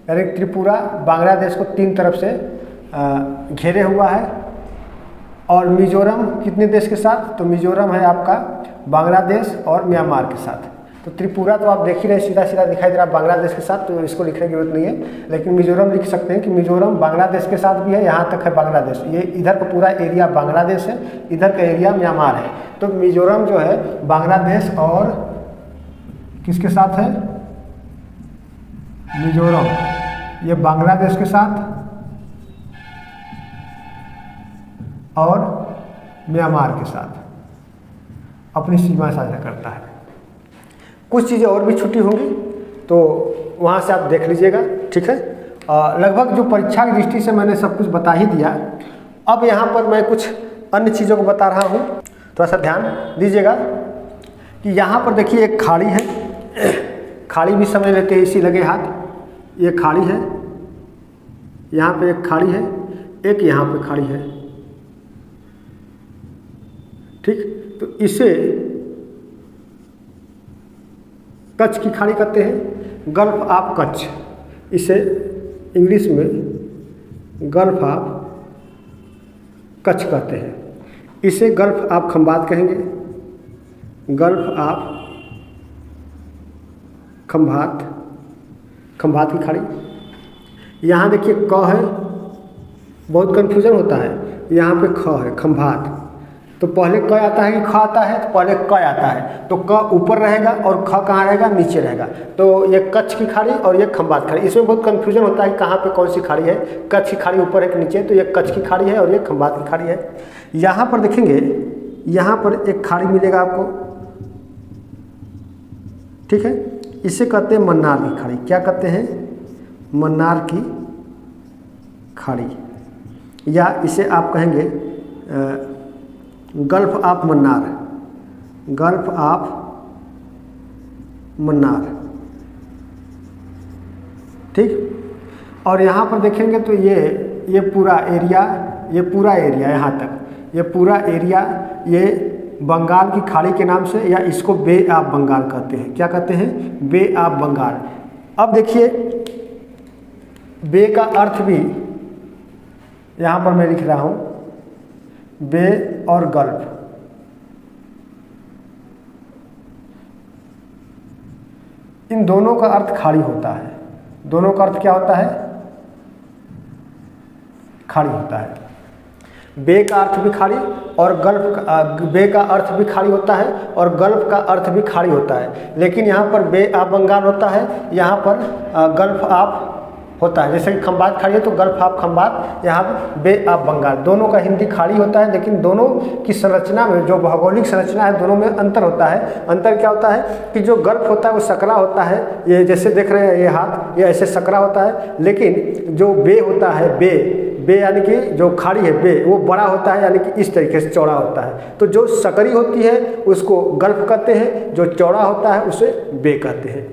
यानी त्रिपुरा बांग्लादेश को 3 तरफ से घेरे हुआ है। और मिजोरम कितने देश के साथ? तो मिजोरम है आपका बांग्लादेश और म्यांमार के साथ। तो त्रिपुरा तो आप देख ही रहे, सीधा सीधा दिखाई दे रहा है बांग्लादेश के साथ, तो इसको लिखने की जरूरत नहीं है। लेकिन मिजोरम लिख सकते हैं कि मिजोरम बांग्लादेश के साथ भी है, यहाँ तक है बांग्लादेश। ये इधर का पूरा एरिया बांग्लादेश है, इधर का एरिया म्यांमार है। तो मिजोरम जो है बांग्लादेश और किसके साथ है? मिजोरम ये बांग्लादेश के साथ और म्यांमार के साथ अपनी सीमा साझा करता है। कुछ चीज़ें और भी छुट्टी होंगी तो वहाँ से आप देख लीजिएगा। ठीक है, लगभग जो परीक्षा की दृष्टि से मैंने सब कुछ बता ही दिया। अब यहाँ पर मैं कुछ अन्य चीज़ों को बता रहा हूँ, थोड़ा सा ध्यान दीजिएगा कि यहाँ पर देखिए एक खाड़ी है, खाड़ी भी समझ लेते हैं इसी लगे हाथ। ये खाड़ी है, यहाँ पे एक खाड़ी है, एक यहाँ पे खाड़ी है। ठीक, तो इसे कच्छ की खाड़ी कहते हैं, गल्फ ऑफ कच्छ। इसे इंग्लिश में गल्फ ऑफ कच्छ कहते हैं। इसे गल्फ ऑफ खंबात कहेंगे, गल्फ ऑफ खंबात, खंबात की खाड़ी। यहाँ देखिए क है, बहुत कन्फ्यूजन होता है। यहाँ पे ख है, खंबात। तो पहले क आता है कि ख आता है? तो पहले क आता है, तो क ऊपर रहेगा और ख कहाँ रहेगा? नीचे रहेगा। तो ये कच्छ की खाड़ी और ये खंबात खाड़ी, इसमें बहुत कन्फ्यूजन होता है कि कहाँ पे कौन सी खाड़ी है, कच्छ की खाड़ी ऊपर है कि नीचे। तो ये कच्छ की खाड़ी है और ये खंबात की खाड़ी है। यहाँ पर देखेंगे, यहाँ पर एक खाड़ी मिलेगा आपको। ठीक है, इसे कहते हैं मन्नार की खाड़ी। क्या कहते हैं? मन्नार की खाड़ी, या इसे आप कहेंगे gulf of Mannar, gulf of Mannar. ठीक, और यहाँ पर देखेंगे तो ये पूरा एरिया, ये पूरा एरिया यहाँ तक, ये पूरा एरिया ये बंगाल की खाड़ी के नाम से, या इसको बे ऑफ बंगाल कहते हैं। क्या कहते हैं? बे ऑफ बंगाल। अब देखिए बे का अर्थ भी यहाँ पर मैं लिख रहा हूँ, बे और गल्फ। इन दोनों का अर्थ खाड़ी होता है। दोनों का अर्थ क्या होता है? खाड़ी होता है। बे का अर्थ भी खाड़ी और गल्फ का, बे का अर्थ भी खाड़ी होता है और गल्फ का अर्थ भी खाड़ी होता है। लेकिन यहाँ पर बे ऑफ बंगाल होता है, यहाँ पर गल्फ ऑफ होता है। जैसे कि खंबात खाड़ी है तो गल्फ ऑफ खंबात, यहाँ पर बे ऑफ बंगाल। दोनों का हिंदी खाड़ी होता है, लेकिन दोनों की संरचना में, जो भौगोलिक संरचना है, दोनों में अंतर होता है। अंतर क्या होता है कि जो गल्फ होता है वो सकरा होता है, ये जैसे देख रहे हैं ये हाथ, ये ऐसे सकरा होता है। लेकिन जो बे होता है, बे बे यानी कि जो खाड़ी है बे वो बड़ा होता है, यानी कि इस तरीके से चौड़ा होता है। तो जो सकरी होती है उसको गल्फ कहते हैं, जो चौड़ा होता है उसे बे कहते हैं।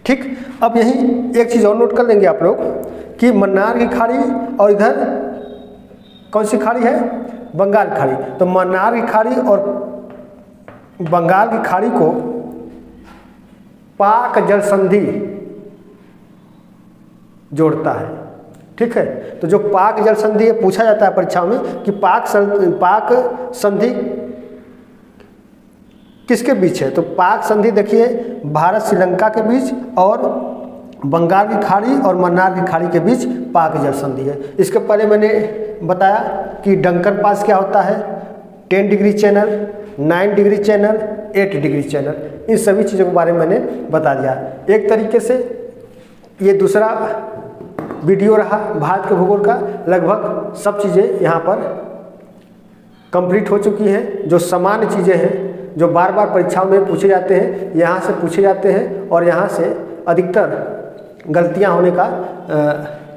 ठीक, अब यही एक चीज़ और नोट कर लेंगे आप लोग कि मन्नार की खाड़ी और इधर कौन सी खाड़ी है, बंगाल की खाड़ी। तो मन्नार की खाड़ी और बंगाल की खाड़ी को पाक जल संधि जोड़ता है। ठीक है, तो जो पाक जल संधि है, पूछा जाता है परीक्षाओं में कि पाक संधि किसके बीच है। तो पाक संधि देखिए भारत श्रीलंका के बीच और बंगाल की खाड़ी और मन्नार की खाड़ी के बीच पाक जल संधि है। इसके पहले मैंने बताया कि डंकन पास क्या होता है, 10 degree channel, 9 degree channel, 8 degree channel, इन सभी चीज़ों के बारे में मैंने बता दिया। एक तरीके से ये दूसरा वीडियो रहा भारत के भूगोल का। लगभग सब चीज़ें यहाँ पर कंप्लीट हो चुकी हैं। जो सामान्य चीज़ें हैं जो बार बार परीक्षाओं में पूछे जाते हैं, यहाँ से पूछे जाते हैं और यहाँ से अधिकतर गलतियाँ होने का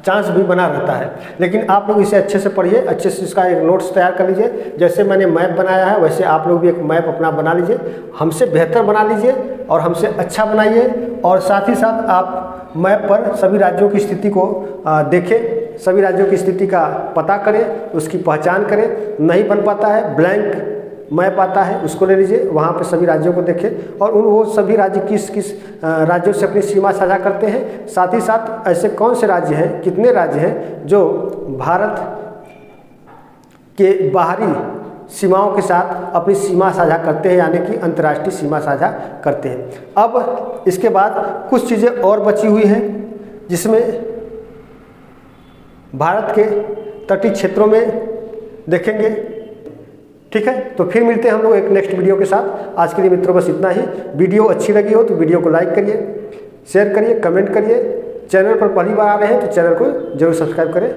चांस भी बना रहता है। लेकिन आप लोग इसे अच्छे से पढ़िए, अच्छे से इसका एक नोट्स तैयार कर लीजिए। जैसे मैंने मैप बनाया है वैसे आप लोग भी एक मैप अपना बना लीजिए, हमसे बेहतर बना लीजिए और हमसे अच्छा बनाइए। और साथ ही साथ आप मैप पर सभी राज्यों की स्थिति को देखें, सभी राज्यों की स्थिति का पता करें, उसकी पहचान करें। नहीं बन पाता है, ब्लैंक मैप आता है उसको ले लीजिए, वहाँ पे सभी राज्यों को देखें और वो सभी राज्य किस किस राज्यों से अपनी सीमा साझा करते हैं। साथ ही साथ ऐसे कौन से राज्य हैं, कितने राज्य हैं जो भारत के बाहरी सीमाओं के साथ अपनी सीमा साझा करते हैं, यानी कि अंतर्राष्ट्रीय सीमा साझा करते हैं। अब इसके बाद कुछ चीज़ें और बची हुई हैं जिसमें भारत के तटीय क्षेत्रों में देखेंगे। ठीक है, तो फिर मिलते हैं हम लोग एक नेक्स्ट वीडियो के साथ। आज के लिए मित्रों बस इतना ही। वीडियो अच्छी लगी हो तो वीडियो को लाइक करिए, शेयर करिए, कमेंट करिए। चैनल पर पहली बार आ रहे हैं तो चैनल को जरूर सब्सक्राइब करें।